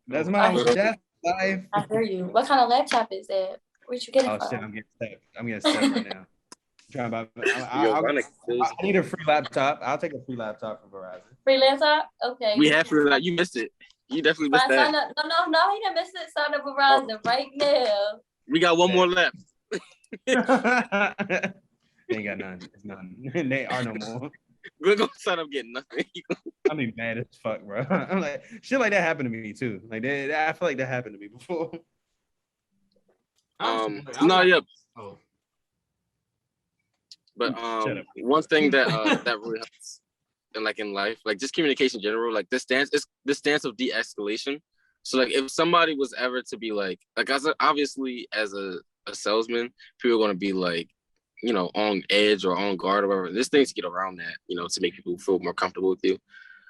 That's my life. I hear you. What kind of laptop is that? Where'd you get it from? Oh shit, I'm getting stuck right now. I need a free laptop. I'll take a free laptop from Verizon. Free laptop? Okay. We have free laptop. You missed it. You definitely missed that. No, he didn't miss it. Sign up Verizon right now. We got one more left. They ain't got none. It's none. They are no more. We're gonna sign up getting nothing. I'm be mad as fuck, bro. I'm like, shit like that happened to me too. Like I feel like that happened to me before. Yeah. Oh. But one thing that that really helps in life, like just communication in general, like this stance of de-escalation. So like if somebody was ever to be like obviously as a salesman, people are gonna be like, you know, on edge or on guard or whatever. There's things to get around that, you know, to make people feel more comfortable with you.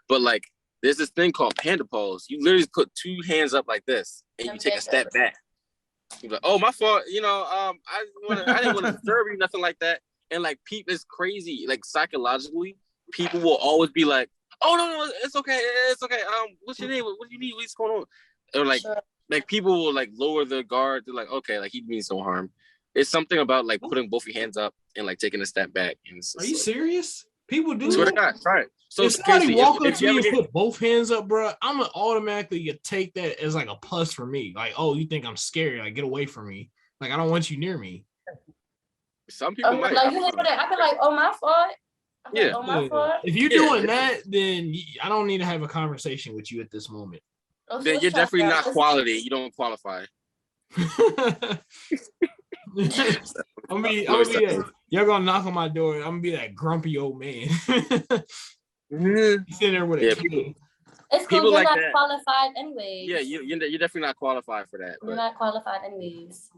But like there's this thing called panda pause. You literally put 2 hands up like this and you take a step back. You're like, oh, my fault, you know, I didn't want to disturb you, nothing like that. And like people, it's crazy. Like psychologically, people will always be like, "Oh no, it's okay. What's your name? What do you need? What's going on?" Or like, like people will like lower their guard. They're like, "Okay, like he means no harm." It's something about like putting both your hands up and like taking a step back. And are you serious? People do. Swear to God, try it. So if somebody walk up to you and put both hands up, bro, I'm gonna automatically take that as like a plus for me. Like, oh, you think I'm scary? Like, get away from me. Like, I don't want you near me. Some people might. Like you hit that. I be like, oh, my fault. Yeah. Oh, my fault. If you're doing that, then I don't need to have a conversation with you at this moment. Then you're definitely not quality. You don't qualify. I'm gonna be y'all gonna knock on my door. I'm gonna be that grumpy old man. Sitting there with a kid. It's cool. You're not qualified anyways. Yeah, you're definitely not qualified for that. You're not qualified anyways.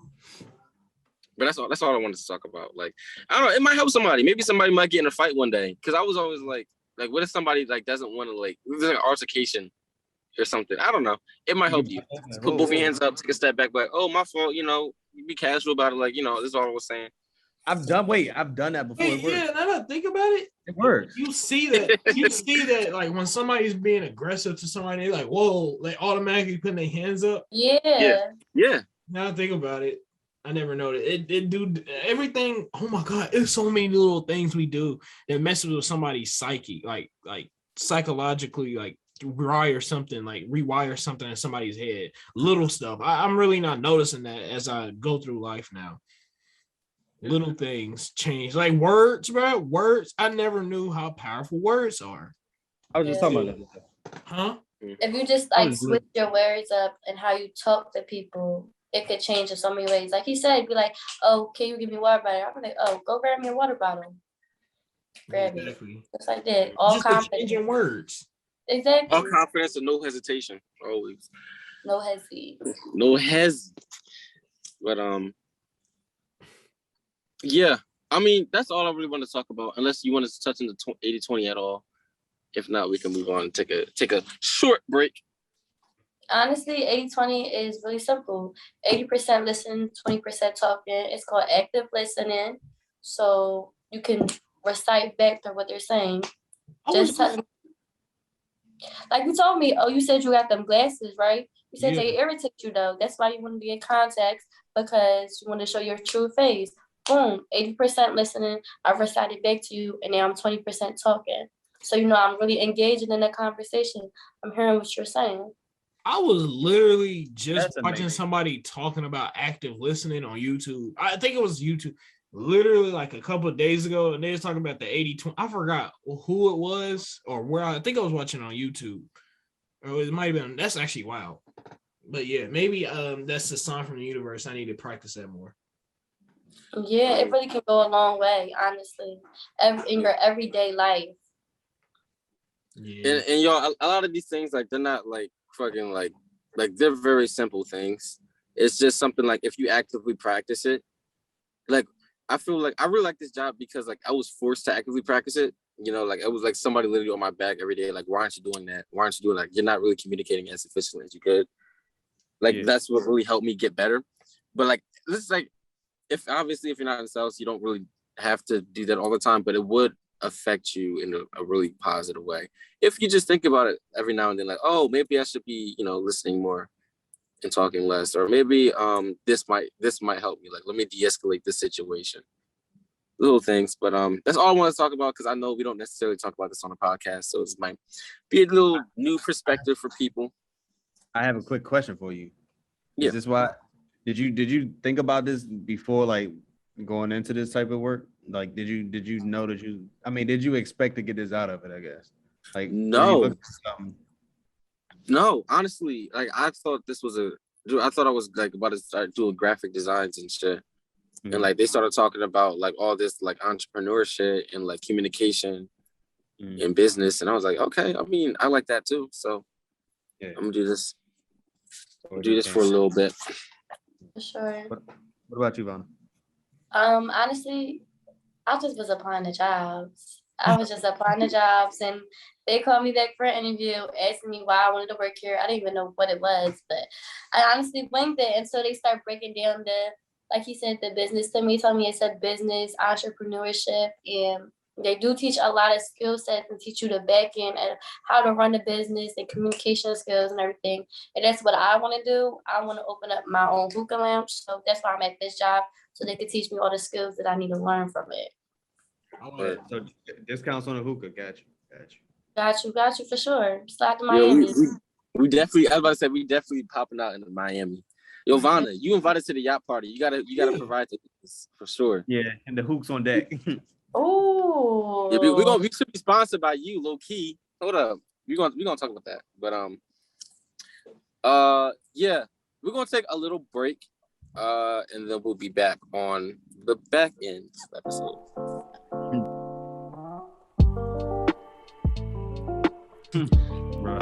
But that's all I wanted to talk about. Like, I don't know, it might help somebody. Maybe somebody might get in a fight one day. Because I was always like, what if somebody like doesn't want to like there's like an altercation or something? I don't know. It might help you. Put both your hands up, take a step back, like, oh, my fault. You know, be casual about it. Like, you know, this is all I was saying. I've done that before. Yeah, now that I think about it, it works. You see that like when somebody's being aggressive to somebody, they're like, whoa, they automatically putting their hands up. Yeah. Now I think about it, I never noticed it do everything. Oh my God, it's so many little things we do that messes with somebody's psyche, like psychologically, like rewire something in somebody's head. Little stuff. I'm really not noticing that as I go through life now. Little things change, like words, bro. Words. I never knew how powerful words are. I was just talking about that. Huh? If you just like switch your words up and how you talk to people, it could change in so many ways. Like he said, be like, "Oh, can you give me a water bottle?" I'm like, "Oh, go grab me a water bottle." Grab it. Just like that. All just confidence. Changing words. Exactly. All confidence and no hesitation. Always. No hesitation. No hes. But yeah, I mean, that's all I really want to talk about, unless you want us to touch into 80-20 at all. If not, we can move on and take a short break. Honestly, 80-20 is really simple. 80% listen, 20% talking. It's called active listening. So you can recite back to what they're saying. Like you told me, you said you got them glasses, right? You said Yeah. they irritate you though. That's why you want to be in contacts, because you want to show your true face. Boom, 80% listening. I've recited back to you, and now I'm 20% talking. So I'm really engaging in the conversation. I'm hearing what you're saying. I was literally just watching somebody talking about active listening on YouTube. I think it was YouTube. Literally like a couple of days ago, and they was talking about the 80-20. I forgot who it was or where. I think I was watching on YouTube, or it might have been. That's actually wild. But yeah, maybe that's the sign from the universe. I need to practice that more. Yeah, it really can go a long way, honestly, in your everyday life. Yeah, and y'all, a lot of these things, like, they're not like fucking like they're very simple things. It's just something like if you actively practice it, like. I feel like I really like this job because like I was forced to actively practice it. Like it was like somebody literally on my back every day. Like, why aren't you doing that? Why aren't you doing like you're not really communicating as efficiently as you could. Like that's what really helped me get better. But like this is like if you're not in sales, you don't really have to do that all the time. But it would affect you in a really positive way if you just think about it every now and then. Like, oh, maybe I should be listening more and talking less, or maybe this might help me. Like, let me de-escalate this situation. Little things, but that's all I want to talk about because I know we don't necessarily talk about this on a podcast, so it might be a little new perspective for people. I have a quick question for you. Is this why? Did you think about this before, like going into this type of work? Like, did you know that you? I mean, did you expect to get this out of it? I guess. Like, no, honestly, like I thought I was like about to start doing graphic designs and shit. Mm-hmm. And like they started talking about like all this like entrepreneurship and like communication and business. And I was like, okay, I mean, I like that too. So I'm gonna do this. For a little bit. For sure. What about you, Vaughn? Honestly, I just was applying to jobs. And they called me back for an interview, asking me why I wanted to work here. I didn't even know what it was, but I honestly blanked it. And so they start breaking down like he said, the business to me, told me it said business, entrepreneurship, and they do teach a lot of skill sets and teach you the back end and how to run a business and communication skills and everything. And that's what I want to do. I want to open up my own hookah lounge. So that's why I'm at this job, so they could teach me all the skills that I need to learn from it. So discounts on a hookah, got you for sure. Slide to Miami. We definitely. I was about to say we definitely popping out into Miami. Yo, Vanna, you invited to the yacht party. You gotta provide this for sure. Yeah, and the hooks on deck. Oh. Yeah, we should be sponsored by you, low key. Hold up, we're gonna talk about that. But yeah, we're gonna take a little break, and then we'll be back on the back end episode.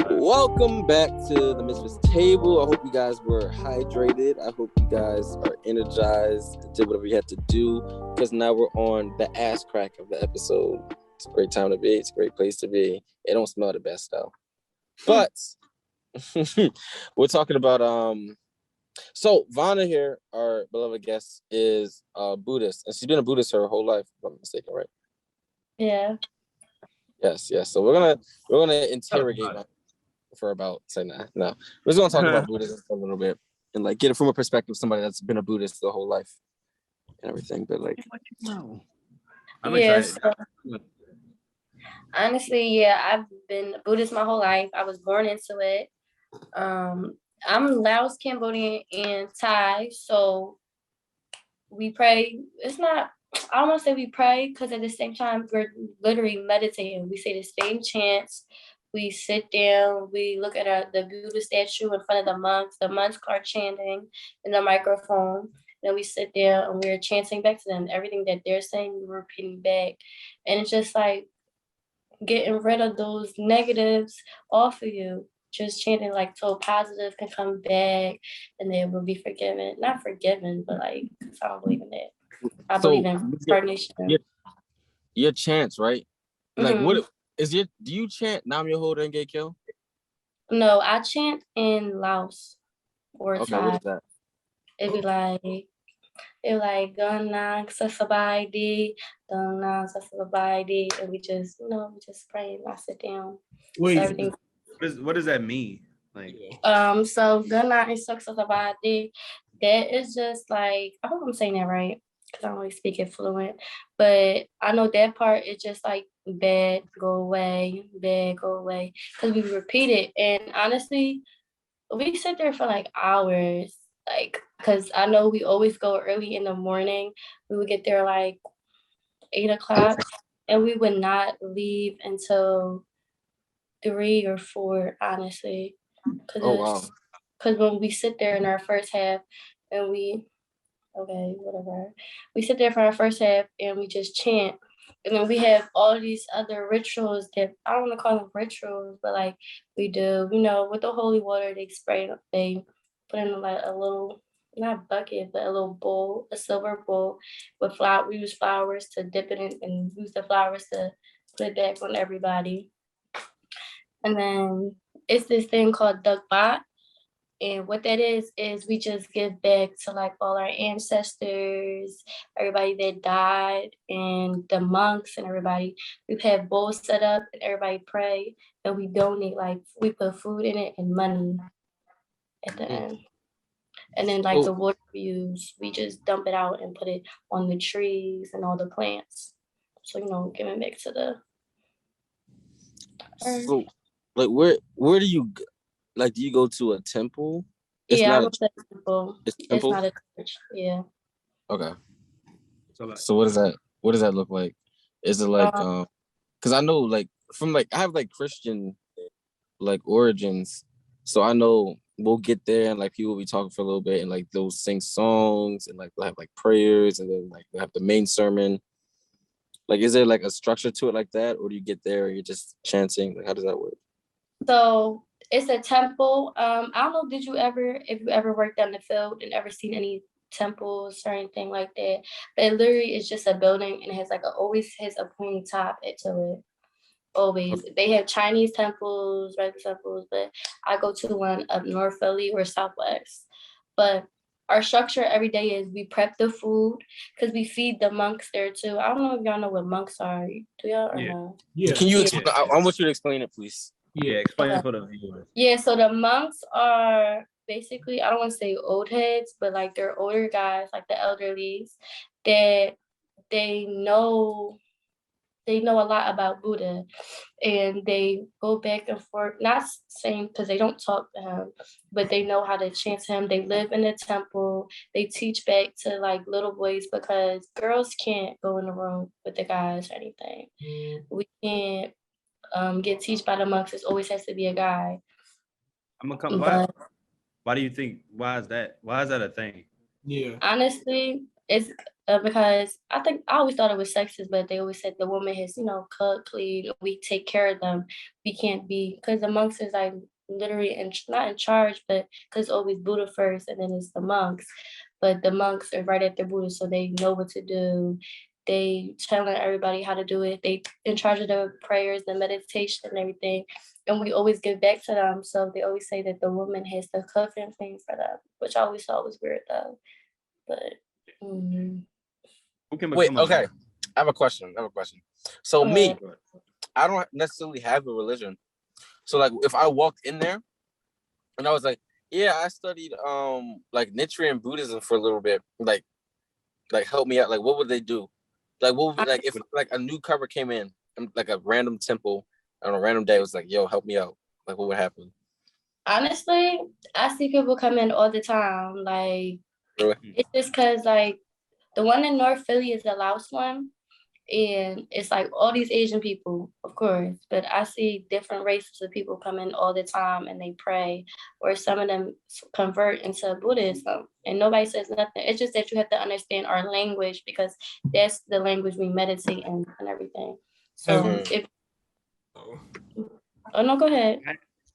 Welcome back to the MisFits table. I hope you guys were hydrated. I hope you guys are energized, did whatever you had to do, because now we're on the ass crack of the episode. It's a great time to be. It's a great place to be. It don't smell the best though. But we're talking about so Vanna here, our beloved guest, is a Buddhist, and she's been a Buddhist her whole life, if I'm not mistaken, right? Yeah. Yes. So we're gonna interrogate for about no. We're just gonna talk about Buddhism for a little bit and like get it from a perspective of somebody that's been a Buddhist the whole life and everything. But like, I'm excited. Honestly, I've been Buddhist my whole life. I was born into it. I'm Laos, Cambodian, and Thai, so we pray. I don't want to say we pray, because at the same time, we're literally meditating. We say the same chants. We sit down. We look at the Buddha statue in front of the monks. The monks are chanting in the microphone. Then we sit down and we're chanting back to them. Everything that they're saying, we're repeating back. And it's just like getting rid of those negatives off of you. Just chanting so positive can come back and they will be forgiven. Not forgiven, but I don't believe in that. I believe in reincarnation. Your chants, right? Like, what is your? Do you chant Nam Myoho Renge Kyo? No, I chant in Laos or Thai. What is that? It'd be like Ganang Sasabai Ganang Sasabai, and we just pray and I sit down. Wait, What does that mean? Like, so good night and success about it. That is just like, I hope I'm saying that right because I don't really speak it fluent, but I know that part is just like bad, go away, because we repeat it. And honestly, we sit there for like hours, like, because I know we always go early in the morning. We would get there like 8 o'clock, and we would not leave until 3 or 4, honestly. Because when we sit there in our first half and we sit there for our first half and we just chant. And then we have all these other rituals that I don't want to call them rituals, but like we do, with the holy water, they put in like a little, not bucket, but a little bowl, a silver bowl with flour. We use flowers to dip it in and use the flowers to put it back on everybody. And then it's this thing called Dukbat. And what that is we just give back to like all our ancestors, everybody that died, and the monks and everybody. We've had bowls set up and everybody pray, and we donate, like we put food in it and money at the end. And then like the water we use, we just dump it out and put it on the trees and all the plants. So, giving back to the earth. So, like, where do you, like, do you go to a temple? I go to a temple. It's not a church. Yeah. Okay. So what does that look like? Is it like because I know like from like I have like Christian like origins, so I know we'll get there and like people will be talking for a little bit and like they'll sing songs and like they'll have like prayers and then like they'll have the main sermon. Like, is there like a structure to it like that, or do you get there and you're just chanting? Like, how does that work? So it's a temple. I don't know, if you ever worked on the field and ever seen any temples or anything like that, but it literally is just a building and it has like always has a pointy top to it. Always. They have Chinese temples, regular temples, but I go to one up North Philly or Southwest. But our structure every day is we prep the food because we feed the monks there too. I don't know if y'all know what monks are. Do y'all or no? Yeah. Can you explain? I want you to explain it, please. Yeah, explain it for the viewers. Yeah, so the monks are basically, I don't want to say old heads, but like they're older guys, like the elderlies, that they know a lot about Buddha, and they go back and forth, not saying because they don't talk to him, but they know how to chant him. They live in the temple. They teach back to like little boys because girls can't go in the room with the guys or anything. We can't get taught by the monks. It always has to be a guy. I'm gonna come. Why do you think? Why is that a thing? Yeah. Honestly, it's because I always thought it was sexist, but they always said the woman has, cook, clean, we take care of them. We can't be, because the monks is like literally not in charge, but because it's always Buddha first and then it's the monks. But the monks are right after Buddha, so they know what to do. They telling everybody how to do it. They in charge of the prayers, the meditation and everything. And we always give back to them. So they always say that the woman has to cook and clean for them, which I always thought was weird though. But wait, okay. I have a question. So me, I don't necessarily have a religion. So like if I walked in there and I was like, yeah, I studied like Nichiren Buddhism for a little bit, like help me out, like what would they do? Like what would, like if like a newcomer came in and like a random temple on a random day was like, yo, help me out. Like what would happen? Honestly, I see people come in all the time. Like really? It's just because like the one in North Philly is the Laos one. And it's like all these Asian people, of course, but I see different races of people come in all the time and they pray, or some of them convert into Buddhism and nobody says nothing. It's just that you have to understand our language because that's the language we meditate in and everything. So oh no, go ahead.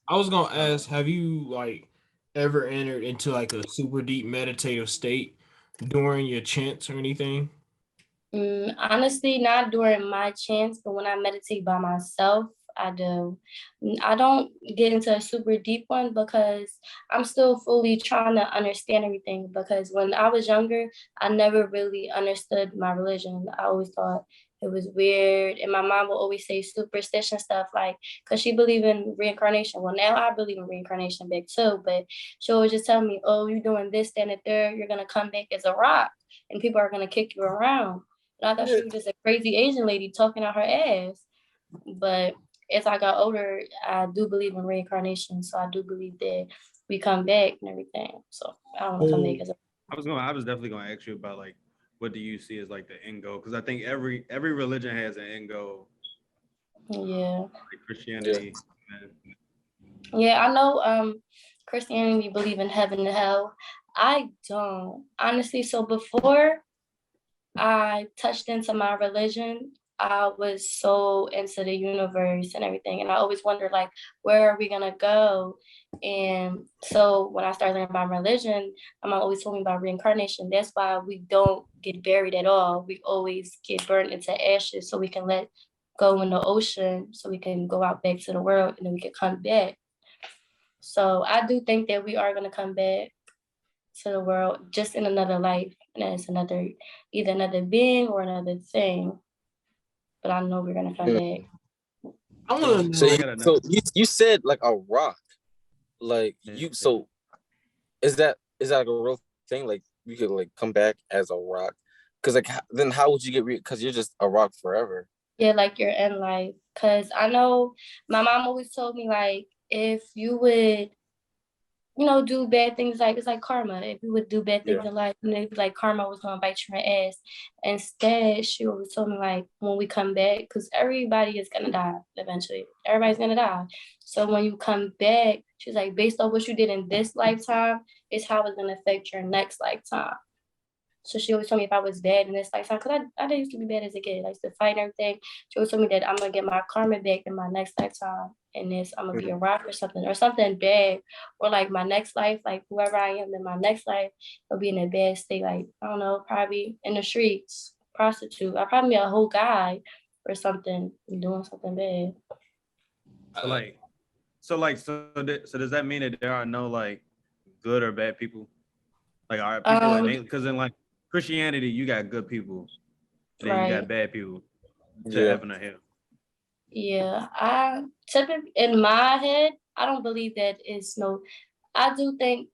I was gonna ask, have you like ever entered into like a super deep meditative state during your chants or anything? Honestly, not during my chants, but when I meditate by myself, I do. I don't get into a super deep one because I'm still fully trying to understand everything, because when I was younger, I never really understood my religion. I always thought it was weird. And my mom will always say superstition stuff, like, because she believed in reincarnation. Well, now I believe in reincarnation big too, but she'll always just tell me, oh, you're doing this, then, and third, you're going to come back as a rock and people are going to kick you around. And I thought she was just a crazy Asian lady talking out her ass. But as I got older, I do believe in reincarnation. So I do believe that we come back and everything. So I don't want to come back as a... I was definitely going to ask you about, like, what do you see as like the end goal? Because I think every religion has an end goal. Yeah. Like Christianity. Yeah, I know Christianity believe in heaven and hell. I don't, honestly. So before I touched into my religion, I was so into the universe and everything. And I always wondered, like, where are we going to go? And so when I started learning about religion, my mom always told me about reincarnation. That's why we don't get buried at all. We always get burned into ashes so we can let go in the ocean, so we can go out back to the world and then we can come back. So I do think that we are going to come back to the world just in another life. And it's either another being or another thing. But I know we're going to come back. I want to know. So you said like a rock. Like so is that like a real thing? Like you could like come back as a rock? Because like then how would you get because you're just a rock forever? Yeah, like you're in life. Because I know my mom always told me, like, if you would, do bad things, like it's like karma. If you would do bad things in life, and it'd be like karma was gonna bite you in the ass. Instead, she always told me, like, when we come back, because everybody is gonna die eventually. Everybody's gonna die. So when you come back, she's like, based on what you did in this lifetime, is how it's gonna affect your next lifetime. So she always told me if I was bad in this lifetime, because I used to be bad as a kid. I used to fight and everything. She always told me that I'm going to get my karma back in my next lifetime. And this, I'm going to be a rock or something bad. Or like my next life, like whoever I am in my next life, will be in a bad state. Like, I don't know, probably in the streets, prostitute. I'll probably be a whole guy or something, doing something bad. So does that mean that there are no like good or bad people? Like, are people like, because in like Christianity, you got good people, and then you got bad people to heaven or hell. Yeah, I typically in my head, I don't believe that it's no. I don't think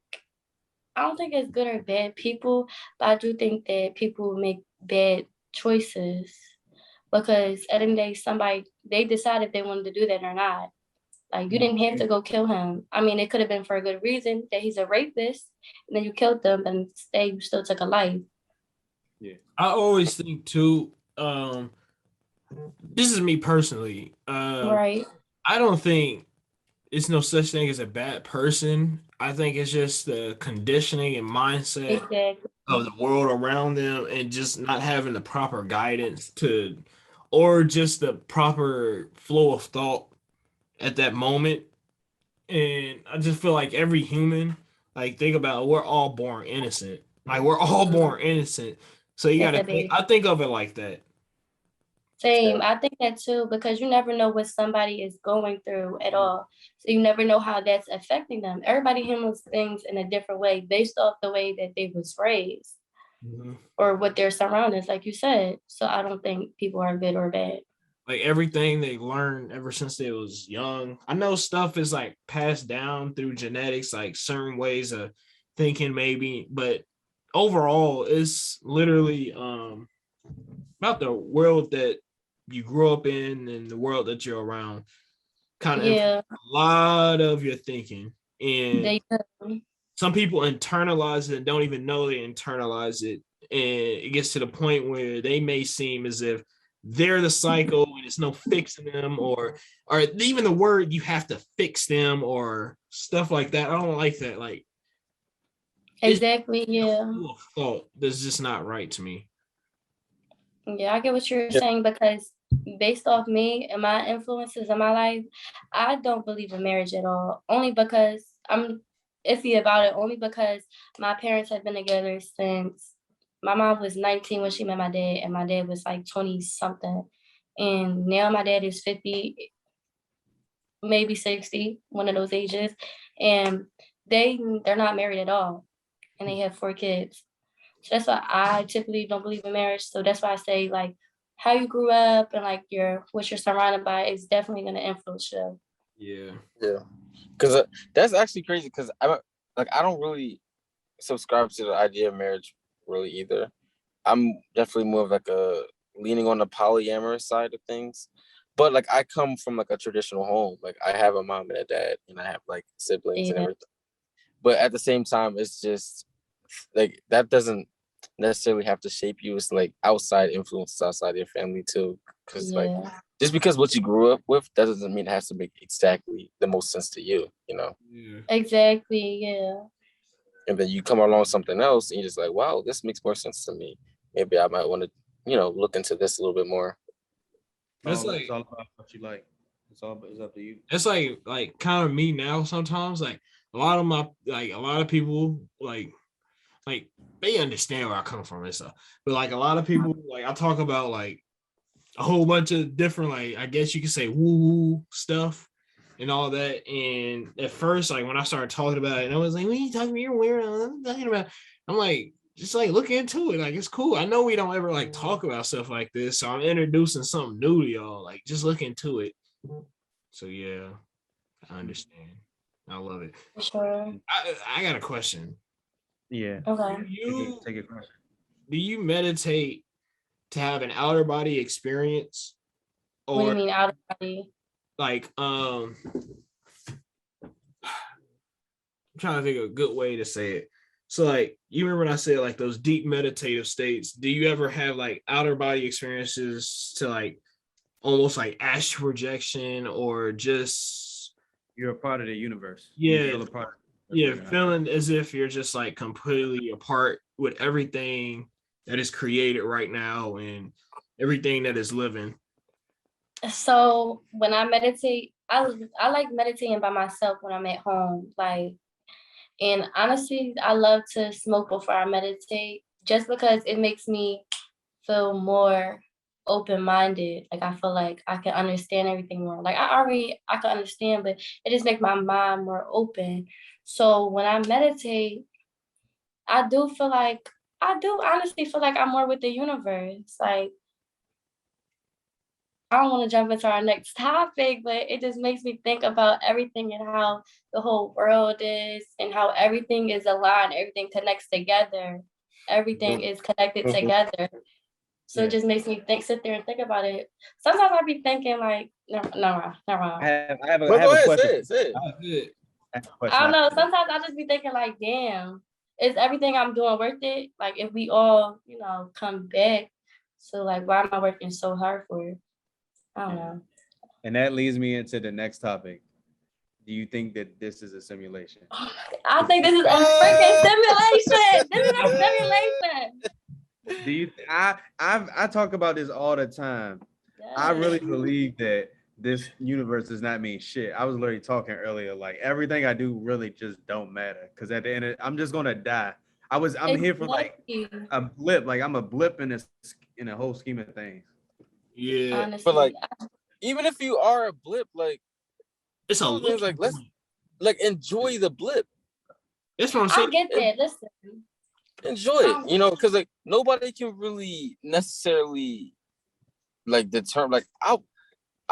it's good or bad people, but I do think that people make bad choices because at the end of the day, somebody they decided if they wanted to do that or not. Like, you didn't have to go kill him. I mean, it could have been for a good reason that he's a rapist, and then you killed them, but instead you still took a life. Yeah, I always think too. This is me personally. Right. I don't think it's no such thing as a bad person. I think it's just the conditioning and mindset of the world around them, and just not having the proper guidance or just the proper flow of thought at that moment. And I just feel like every human, like, think about it, we're all born innocent. Like, we're all born innocent. So you gotta think, I think of it like that. Same. I think that too, because you never know what somebody is going through at all. So you never know how that's affecting them. Everybody handles things in a different way based off the way that they was raised or what their surroundings, like you said. So I don't think people are good or bad. Like, everything they learned ever since they was young. I know stuff is like passed down through genetics, like certain ways of thinking maybe, but overall it's literally about the world that you grew up in and the world that you're around. Kind of a lot of your thinking. And some people internalize it and don't even know they internalize it. And it gets to the point where they may seem as if they're the psycho and there's no fixing them, or even the word you have to fix them or stuff like that. I don't like that. Like, exactly, yeah. Thought that's just not right to me. Yeah, I get what you're saying, because based off me and my influences in my life, I don't believe in marriage at all. Only because I'm iffy about it. Only because my parents have been together since my mom was 19 when she met my dad, and my dad was like 20 something. And now my dad is 50. maybe 60, one of those ages, and they're not married at all, and they have 4 kids. So that's why I typically don't believe in marriage. So that's why I say like how you grew up and like what you're surrounded by is definitely going to influence you. Yeah. Because that's actually crazy. Because I don't really subscribe to the idea of marriage really either. I'm definitely more of like a leaning on the polyamorous side of things. But like I come from like a traditional home. Like I have a mom and a dad, and I have like siblings and everything. But at the same time, it's just like that doesn't necessarily have to shape you. It's like outside influences outside your family too. Because like just because what you grew up with, that doesn't mean it has to make exactly the most sense to you, you know? Yeah. Exactly, yeah. And then you come along with something else and you're just like, wow, this makes more sense to me. Maybe I might want to, look into this a little bit more. It's it's all about what you like. It's up to you. It's like kind of me now sometimes. Like a lot of people like they understand where I come from and stuff. But like a lot of people, like I talk about like a whole bunch of different, like I guess you could say woo stuff and all that. And at first, like when I started talking about it, and I was like, "What are you talking about? You're weird." I'm talking about. I'm like, just like look into it. Like it's cool. I know we don't ever like talk about stuff like this, so I'm introducing something new to y'all. Like just look into it. So yeah, I understand. I love it. Sure. I got a question. Yeah. Okay. Take a question. Do you meditate to have an outer body experience? Or what do you mean outer body? Like I'm trying to think of a good way to say it. So like you remember when I said like those deep meditative states, do you ever have like outer body experiences to like almost like astral projection or just you're a part of the universe? Yeah. You feel a part. Yeah, feeling as if you're just like completely apart with everything that is created right now and everything that is living. So when I meditate, I like meditating by myself when I'm at home. Like, and honestly, I love to smoke before I meditate just because it makes me feel more open-minded. Like I feel like I can understand everything more. Like I can understand, but it just makes my mind more open. So when I meditate, I do honestly feel like I'm more with the universe. Like I don't want to jump into our next topic, but it just makes me think about everything and how the whole world is and how everything is aligned, everything connects together, everything is connected together. So it just makes me sit there and think about it. Sometimes I be thinking like, never mind. I have a question. Say it. I don't know. Sometimes I just be thinking like, damn, is everything I'm doing worth it? Like if we all, come back, so like, why am I working so hard for it? I don't know. And that leads me into the next topic. Do you think that this is a simulation? I think this is a freaking simulation. This is a simulation. Do you? I talk about this all the time. Yes. I really believe that this universe does not mean shit. I was literally talking earlier, like everything I do really just don't matter because at the end, I'm just gonna die. I'm here for like a blip. Like I'm a blip in a whole scheme of things. Yeah, honestly, but like even if you are a blip, like it's a things like let's like enjoy the blip. That's what I'm saying. I get that. Listen, enjoy it, because like nobody can really necessarily like determine. Like I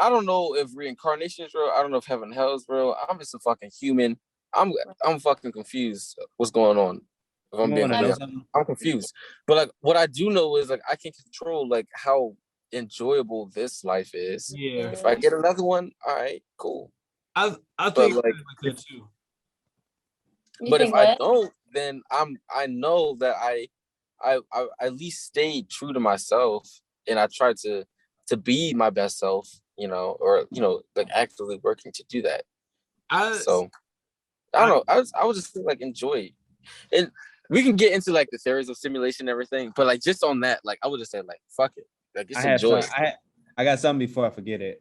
don't know if reincarnation is real. I don't know if heaven and hell is real. I'm just a fucking human. I'm fucking confused. What's going on? If I'm being honest, I'm confused. But like what I do know is like I can control like how enjoyable this life is. Yeah. If I get another one, all right, cool. I think like that too. But if I don't, then I know that I at least stayed true to myself and I tried to be my best self, or like actively working to do that. So I don't know. I would just like enjoy it. And we can get into like the theories of simulation and everything, but like just on that, like I would just say like fuck it. Like just enjoy it. I got something before I forget it.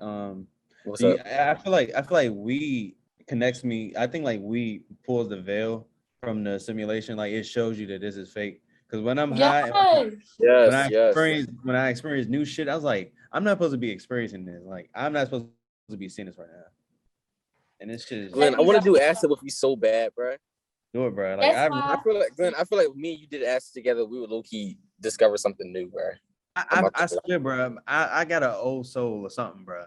What's up? I feel like we connects me. I think like we pulls the veil from the simulation. Like it shows you that this is fake. Because when I'm high, when I experience new shit, I was like, I'm not supposed to be experiencing this. Like I'm not supposed to be seeing this right now. and this shit is. Glenn, I want to do acid with you so bad, bro. Do it, bro. Like I feel like Glenn. I feel like me and you did acid together. We would low key discover something new, bro. I swear, bro. I got an old soul or something, bro.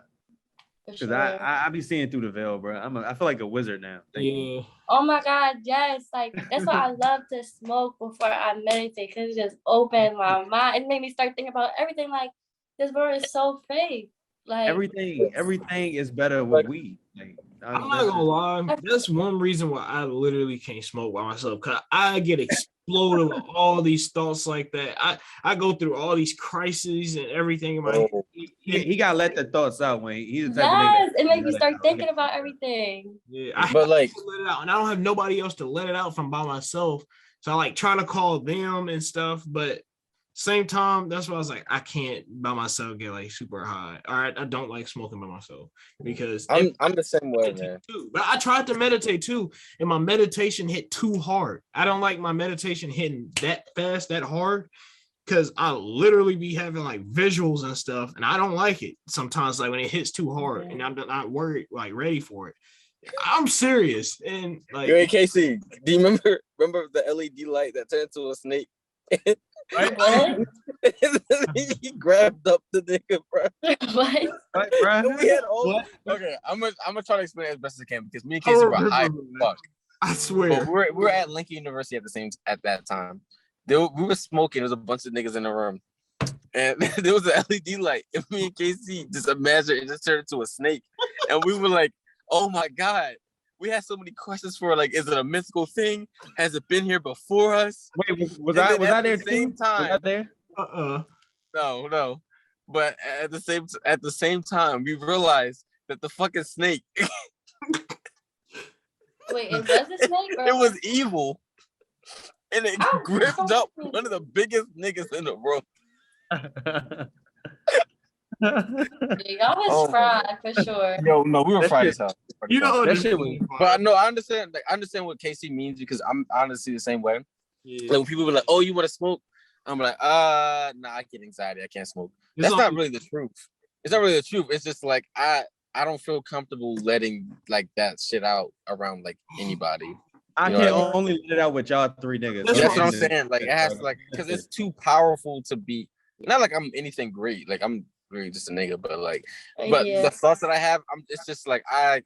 Because I be seeing through the veil, bro. I feel like a wizard now. Yeah. Oh my God, yes. Like that's why I love to smoke before I meditate, because it just opened my mind. It made me start thinking about everything. Like this world is so fake. Like everything is better with weed. Like, I'm not gonna lie. That's one reason why I literally can't smoke by myself, because I get exploded with all these thoughts like that. I go through all these crises and everything in my head. He gotta let the thoughts out when he's the type of nigga. It makes me start thinking about everything. Yeah, I have to let it out, and I don't have nobody else to let it out from by myself. So I like try to call them and stuff, but same time, that's why I was like, I can't by myself get like super high. All right, I don't like smoking by myself because I'm the same way, man. Too. But I tried to meditate too, and my meditation hit too hard. I don't like my meditation hitting that fast, that hard, because I literally be having like visuals and stuff, and I don't like it sometimes. Like when it hits too hard, and I'm not worried, like ready for it. I'm serious, and like, yo, KC, do you remember the LED light that turned into a snake? Right, he grabbed up the nigga, bro. What? Bro? We had all. Okay, I'm gonna try to explain it as best as I can because me and Casey were high as fuck. I swear. But we're at Lincoln University at that time. We were smoking. There was a bunch of niggas in the room, and there was an LED light. And me and Casey just imagined it just turned into a snake, and we were like, "Oh my God." We had so many questions for like, is it a mythical thing? Has it been here before us? Wait, was I there at the same time? Was I there? No. But at the same time, we realized that the fucking snake. Wait, it was a snake? Or... It was evil, and it gripped up one of the biggest niggas in the room. Y'all was fried for sure. Yo, no, we were fried as hell. You know that shit was, but no, I understand. Like, I understand what KC means because I'm honestly the same way. Yeah. Like when people were like, "Oh, you want to smoke?" I'm like, nah, I get anxiety. I can't smoke. That's not really the truth. It's not really the truth. It's just like I don't feel comfortable letting like that shit out around like anybody. I can only let it out with y'all three niggas. That's what I'm saying. Like it has to, like, because it's too powerful to be. Not like I'm anything great. Like I'm really just a nigga, but like, the thoughts that I have, it's just like I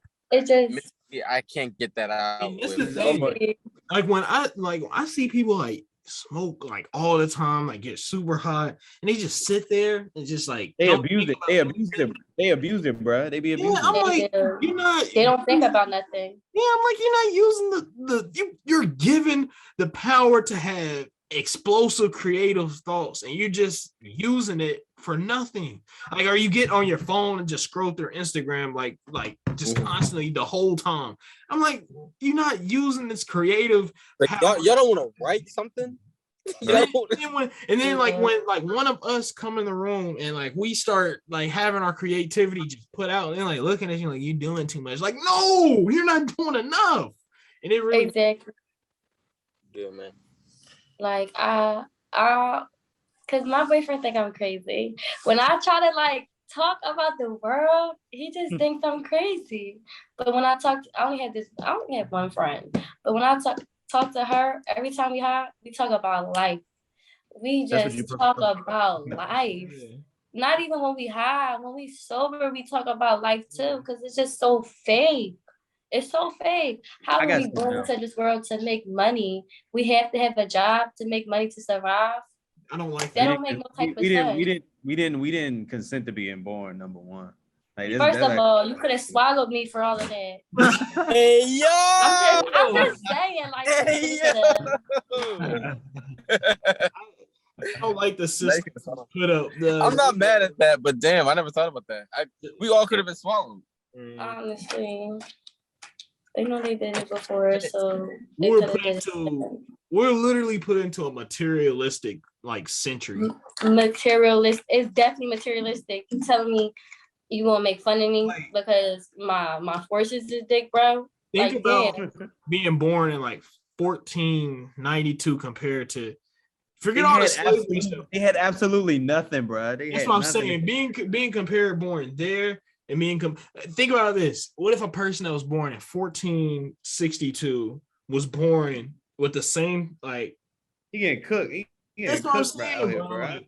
can't get that out. Like when I see people like smoke like all the time, like get super hot, and they just sit there and just like they abuse it, bro. They be abusing. I'm like, you're not. They don't think about nothing. Yeah, I'm like, you're not using you're given the power to have explosive creative thoughts, and you're just using it for nothing. Like, are you get on your phone and just scroll through Instagram like just constantly the whole time? I'm like, you're not using this creative like y'all don't want to write something. And then like when like one of us come in the room and like we start like having our creativity just put out, and they're like looking at you like you're doing too much. Like, no, you're not doing enough. And it really exactly. Yeah, man. Like because my boyfriend think I'm crazy. When I try to like talk about the world, he just thinks I'm crazy. But when I talk, I only have one friend. But when I talk to her, every time we talk about life. We just talk about life. Yeah. Not even when we high, when we sober, we talk about life too, because it's just so fake. It's so fake. How are we born into this world to make money? We have to have a job to make money to survive. I don't like that. That don't make no type of sense. We didn't consent to being born, number one. Like, first of all, you could have swallowed me for all of that. Hey yo! I'm just saying, like, hey, I don't like the system put up. I'm not mad at that, but damn, I never thought about that. We all could have been swallowed. Honestly, they know they did it before, so we're literally put into a materialistic like century. Materialistic. It's definitely materialistic. You telling me you gonna make fun of me because my forces is dick, bro? Think about being born in like 1492 compared to forget all the slavery stuff. They had absolutely nothing, bro. That's what I'm saying. Being compared born there and think about this. What if a person that was born in 1462 was born with the same like he getting cooked. That's what I'm saying, bro. Like,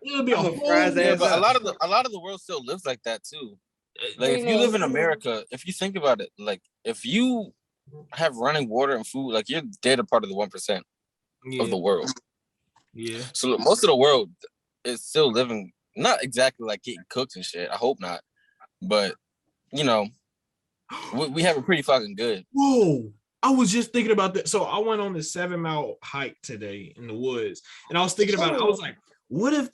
it'll be a whole but a lot of the world still lives like that too. Like if you live in America, if you think about it, like if you have running water and food, like you're dead a part of the 1% of the world. Yeah. So most of the world is still living, not exactly like getting cooked and shit. I hope not, but you know, we have it pretty fucking good. Whoa. I was just thinking about that. So I went on this 7-mile hike today in the woods, and I was thinking about it. I was like, what if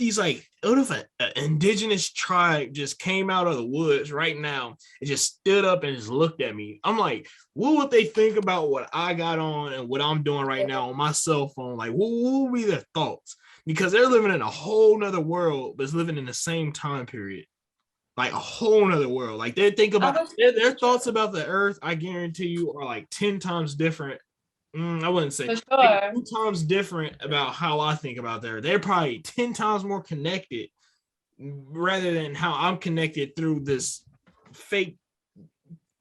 an indigenous tribe just came out of the woods right now and just stood up and just looked at me? I'm like, what would they think about what I got on and what I'm doing right now on my cell phone? Like, what would be their thoughts? Because they're living in a whole nother world, but it's living in the same time period. Like a whole nother world. Like they think about their thoughts about the earth, I guarantee you, are like 10 times different. I wouldn't say 2 times different about how I think about there. They're probably 10 times more connected rather than how I'm connected through this fake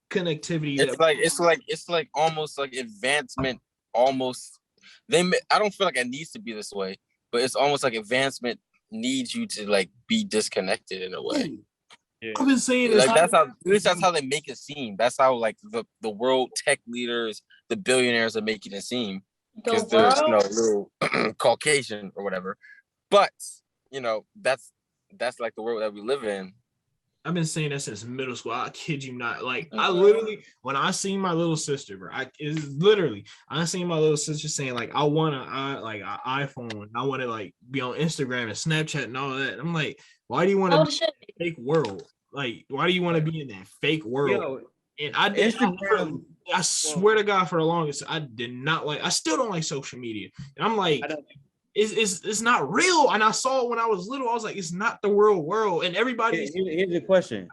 connectivity. It's like almost like advancement. Almost I don't feel like it needs to be this way, but it's almost like advancement needs you to like be disconnected in a way. Yeah. I've been saying this. Like that's how they make it seem. That's how like the world tech leaders, the billionaires are making it seem, because there's little Caucasian or whatever. But that's like the world that we live in. I've been saying that since middle school. I kid you not. Like I literally, when I seen my little sister, bro, I seen my little sister saying like, I want an iPhone. I want to like be on Instagram and Snapchat and all that. And I'm like, why do you want to be in a fake world? Like, why do you want to be in that fake world? And I did. I swear to God, for the longest, I did not like. I still don't like social media. And I'm like, it's not real. And I saw it when I was little. I was like, it's not the real world. And everybody. Here's the question.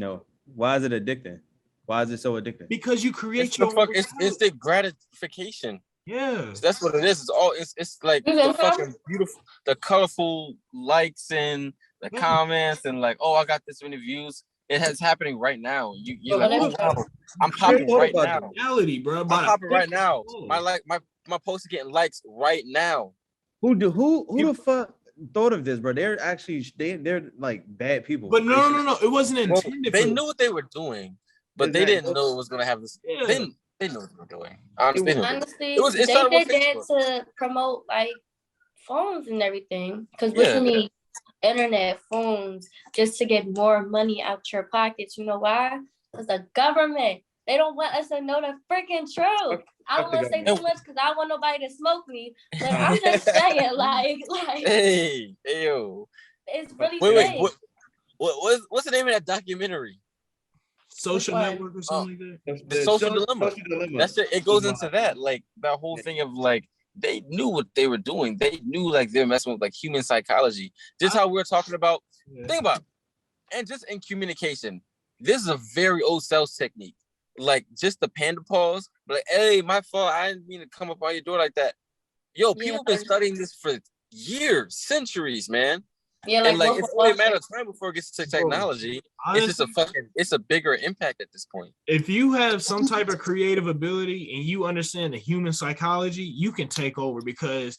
Though. Why is it addicting? Why is it so addicting? Because you create it's the gratification. Yeah, that's what it is. It's like the fucking beautiful, the colorful likes and the comments and like, oh, I got this many views. It has happening right now. You're like, oh wow, I'm popping right now. Reality, bro. I'm popping right now. My posts are getting likes right now. Who the fuck thought of this, bro? They're actually they're like bad people. But no. It wasn't intended. They knew what they were doing, but they didn't know it was gonna have this. Yeah. They knew what they were doing. Honestly, they did that to promote like phones and everything. Because we need internet, phones, just to get more money out your pockets. You know why? Because the government, they don't want us to know the freaking truth. I don't want to say too much because I don't want nobody to smoke me. But I'm just saying, like, hey, yo, it's really wait. What's the name of that documentary? Social Network or something like that. The social dilemma. That's it. It goes into that, like that whole thing of like they knew what they were doing. They knew like they were messing with like human psychology. Just how we're talking about. Think about it. And just in communication, this is a very old sales technique. Like just the panda pause, but like, hey, my fault. I didn't mean to come up on your door like that. Yo, people have been studying this for years, centuries, man. Yeah, like, and like it's only a matter of time before it gets to technology. Honestly, it's a bigger impact at this point. If you have some type of creative ability and you understand the human psychology, you can take over, because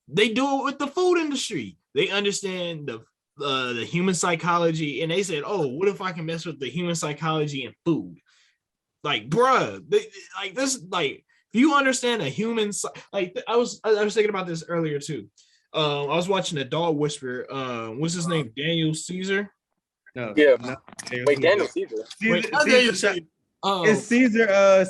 they do it with the food industry. They understand the human psychology, and they said, oh, what if I can mess with the human psychology in food? Like, bruh, like this, like if you understand a human, like I was thinking about this earlier too. I was watching a dog whisperer. What's his name? Daniel Caesar. No. Yeah. No. Wait, Daniel Caesar. It's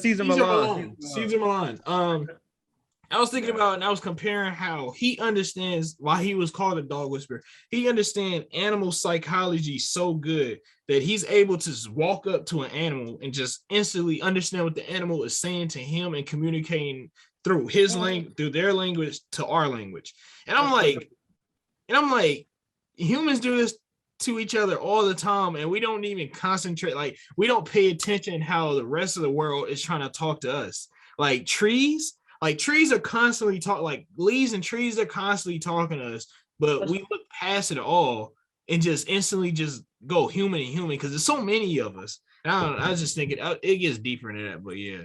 Caesar Milan. Caesar Milan. I was thinking about, and I was comparing how he understands why he was called a dog whisperer. He understands animal psychology so good that he's able to just walk up to an animal and just instantly understand what the animal is saying to him and communicating through his language, through their language to our language. And I'm like, humans do this to each other all the time, and we don't even concentrate. Like, we don't pay attention how the rest of the world is trying to talk to us. Like trees are constantly talking, like leaves and trees are constantly talking to us, but we look past it all and just instantly just go human and human because there's so many of us. And I was just thinking it gets deeper than that, but yeah.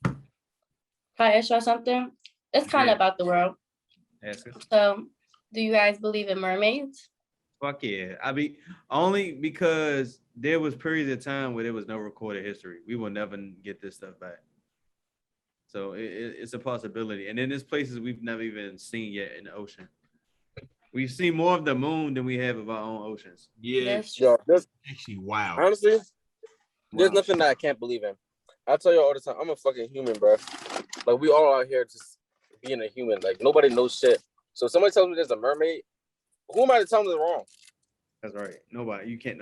Can I ask y'all something? It's kind of about the world. So, do you guys believe in mermaids? Fuck yeah. I mean, only because there was periods of time where there was no recorded history. We will never get this stuff back. So it's a possibility. And then there's places we've never even seen yet in the ocean. We've seen more of the moon than we have of our own oceans. Yeah. Yo, that's actually wow. Honestly, there's nothing that I can't believe in. I tell you all the time, I'm a fucking human, bro. Like, we all out here just being a human. Like, nobody knows shit. So if somebody tells me there's a mermaid, who am I to tell them they're wrong? That's right. You can't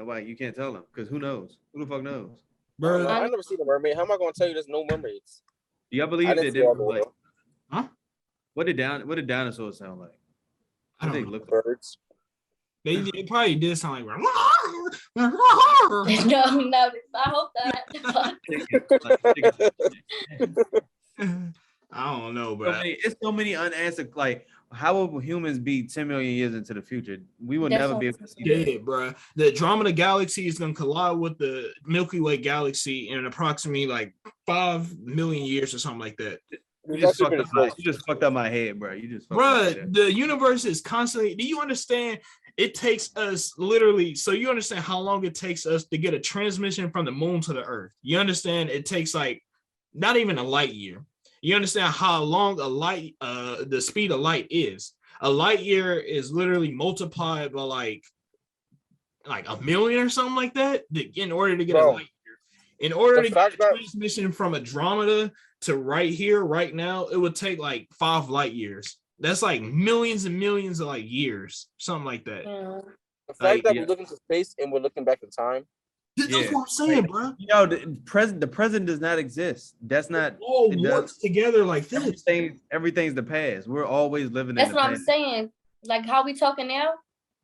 tell them because who knows? Who the fuck knows? Bro, I never seen a mermaid. How am I going to tell you there's no mermaids? Do y'all believe that they were like, huh? What did dinosaurs sound like? I don't they know. look birds. They probably did sound like no, I hope that. I don't know, but it's so many unanswered. Like, how will humans be 10 million years into the future? We will never be able to see that, bro. The Andromeda Galaxy is gonna collide with the Milky Way galaxy in approximately like 5 million years or something like that. You just fucked up my head, bro. The universe is constantly. Do you understand? It takes us literally. So you understand how long it takes us to get a transmission from the moon to the Earth. You understand? It takes like not even a light year. You understand how long a light, the speed of light is. A light year is literally multiplied by like a million or something like that in order to get a light year. In order to get a transmission from Andromeda to right here, right now, it would take like 5 light years. That's like millions and millions of like years, something like that. Yeah. The fact that we look into space and we're looking back in time. That's what I'm saying, bro. Yo, the present does not exist. That's not. All works together like this. Everything's the past. We're always living. That's what I'm saying. Like how we talking now.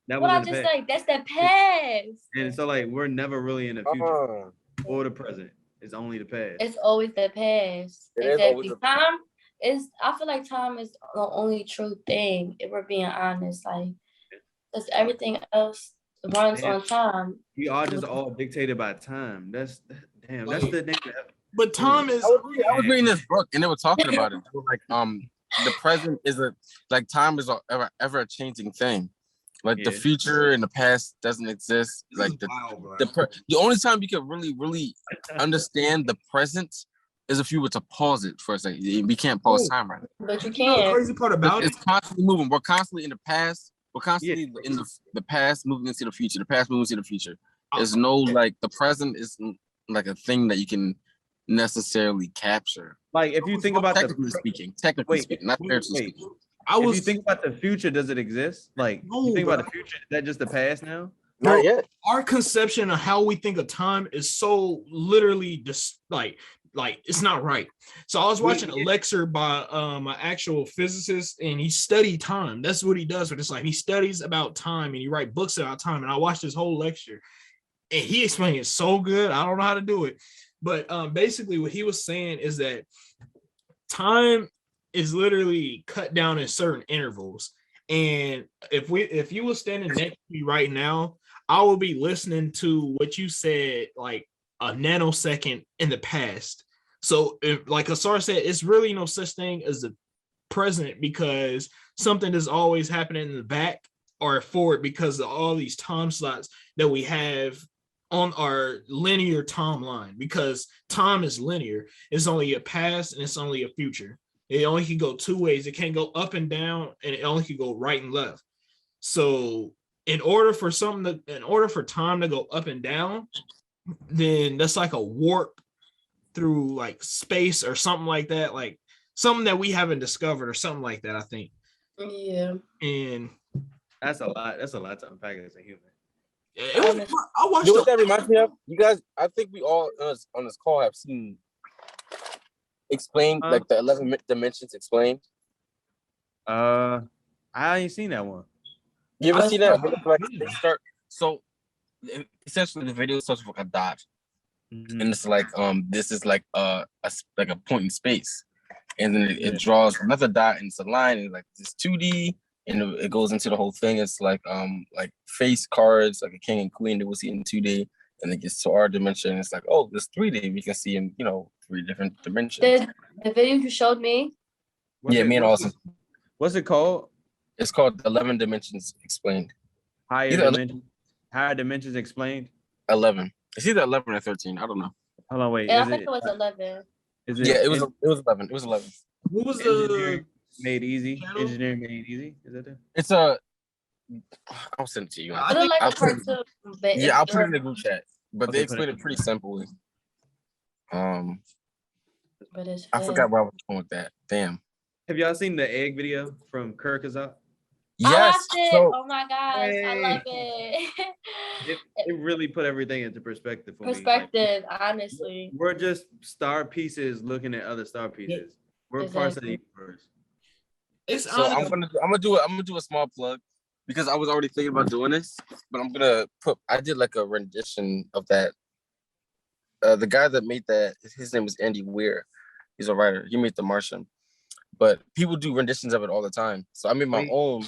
What I just say? That's the past. And so, like, we're never really in the future or the present. It's only the past. It's always the past. Exactly. Time is. I feel like time is the only true thing. If we're being honest, like, because everything else runs on time. We are just all dictated by time. That's the name. But time is. I was reading this book and they were talking about it. They were like, the present is time is ever a changing thing. Like the future and the past doesn't exist. Like the only time you can really understand the present is if you were to pause it for a second. We can't pause time right now. But you can. The crazy part about it's constantly moving. We're constantly in the past. We're constantly in the past moving into the future. The past moving into the future. There's no like the present isn't like a thing that you can necessarily capture. Like if you think about technically speaking, not spiritually speaking. If you think about the future, does it exist? Like you think about the future, is that just the past now? Not yet. Our conception of how we think of time is so literally just like it's not right. So I was watching a lecture by an actual physicist, and he studied time. That's what he does. But it's like he studies about time and he writes books about time. And I watched his whole lecture, and he explained it so good. I don't know how to do it, but basically what he was saying is that time is literally cut down in certain intervals. And if you were standing next to me right now, I will be listening to what you said like a nanosecond in the past. So if, like Asar said, it's really no such thing as the present because something is always happening in the back or forward because of all these time slots that we have on our linear timeline, because time is linear. It's only a past and it's only a future. It only can go 2 ways. It can't go up and down, and it only can go right and left. So in order for time to go up and down, then that's like a warp through like space or something like that, like something that we haven't discovered or something like that, I think. Yeah. And that's a lot to unpack as a human. I watched. You know what that reminds me of? You guys, I think we all on this call have seen explained like the 11 dimensions explained. I ain't seen that one. You ever seen that? Like they start. So essentially, the video starts with a dot, and it's like this is like a point in space, and then it draws another dot and it's a line, and like this 2D, and it goes into the whole thing. It's like face cards, like a king and queen that we'll see in 2D, and it gets to our dimension. It's like, oh, this 3D, we can see in 3 different dimensions. The video you showed me. Me and Austin. What's it called? It's called 11 Dimensions Explained. Higher dimensions explained. 11. It's either 11 or 13. I don't know. Hold on, wait. Yeah, I think it was 11. Is it? Yeah, it was 11. It was 11. What was Engineering Made Easy? Engineering Made Easy? Is that it? It's a. I'll send it to you. I like a cartoon. I'll put it in the group chat. But they explain it pretty simply. But it's I forgot where I was going with that. Damn. Have y'all seen the egg video from Kirkazat? Yes. I watched it. Oh my gosh, I love it. It really put everything into perspective for me. Like, honestly. We're just star pieces looking at other star pieces. We're parts of the universe. I'm gonna do a small plug because I was already thinking about doing this, but I did like a rendition of that. The guy that made that, his name is Andy Weir. He's a writer. He made The Martian. But people do renditions of it all the time. So I made my own.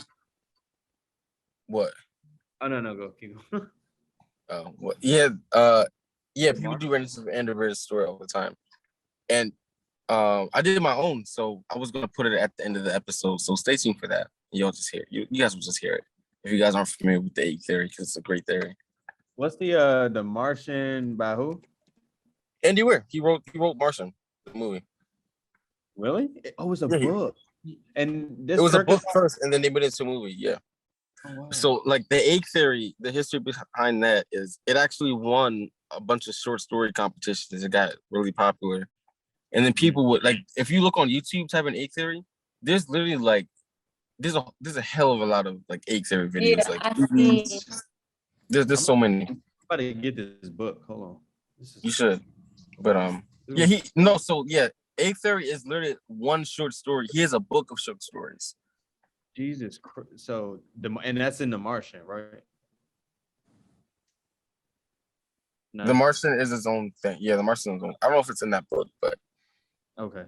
What? Oh no, go keep going. Oh, what? Yeah, people do renditions of Andy Weir's story all the time. And I did my own, so I was gonna put it at the end of the episode. So stay tuned for that. You'll just hear it. You guys will just hear it. If you guys aren't familiar with the egg theory, because it's a great theory. What's the Martian by who? Andy Weir. He wrote Martian, the movie. Really? Oh, it's a book. And this it was a book first, and then they made it into a movie. Yeah. Oh, wow. So, like the egg theory, the history behind that is it actually won a bunch of short story competitions. It got really popular, and then people would like if you look on YouTube, type in egg theory. There's literally like there's a hell of a lot of like egg theory videos. Yeah, like I see. There's so many. I'm about to get this book. Hold on. You should, but egg theory is literally one short story. He has a book of short stories. Jesus Christ. So and that's in The Martian, right? No. The Martian is his own thing. Yeah, The Martian is his own. I don't know if it's in that book, but okay.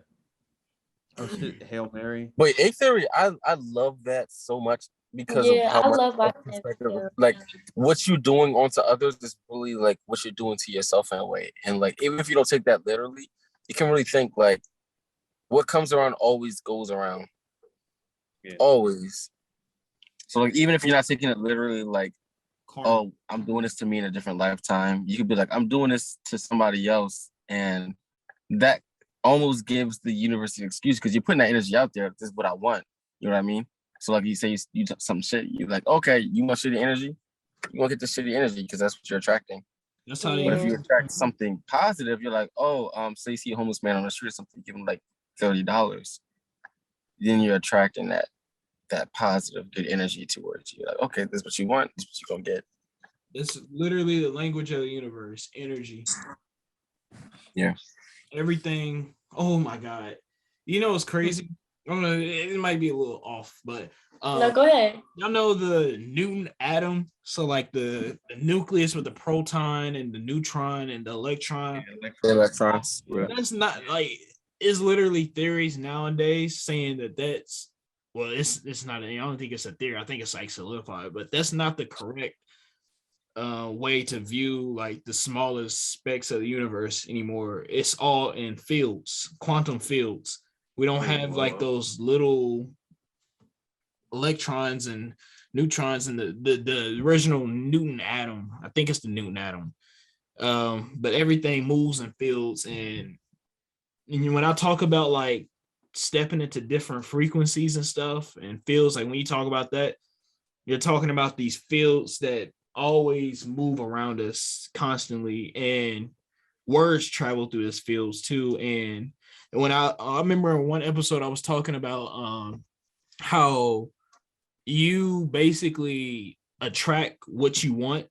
Oh shit, Hail Mary. Wait, egg theory, I love that so much because of how I much love watching perspective, like what you're doing onto others is really like what you're doing to yourself in a way. And like even if you don't take that literally, you can really think like what comes around always goes around. Yeah. Always. So like even if you're not taking it literally, like, oh, I'm doing this to me in a different lifetime, you could be like, I'm doing this to somebody else, and that almost gives the universe an excuse because you're putting that energy out there. This is what I want. You know what I mean? So like you say you some shit, you're like, okay, you want shitty energy? You want to get the shitty energy because that's what you're attracting. That's how. But if you attract something positive, you're like, oh, say you see a homeless man on the street or something, give him like $30. Then you're attracting that positive, good energy towards you. Like, okay, this is what you want. This is what you're gonna get. It's literally the language of the universe. Energy. Yeah. Everything. Oh my God. You know what's crazy? I don't know. It might be a little off, but no, go ahead. Y'all know the Newton atom. So like the nucleus with the proton and the neutron and the electron. Yeah, electrons. Yeah. That's not like. It's literally theories nowadays saying that's well, it's not. I don't think it's a theory. I think it's like solidified, but that's not the correct way to view like the smallest specks of the universe anymore. It's all in fields, quantum fields. We don't have like those little electrons and neutrons in the original Newton atom. I think it's the Newton atom. But everything moves in fields, and when I talk about like stepping into different frequencies and stuff and fields, like when you talk about that, you're talking about these fields that always move around us constantly, and words travel through these fields too. And when I remember in one episode I was talking about how you basically attract what you want,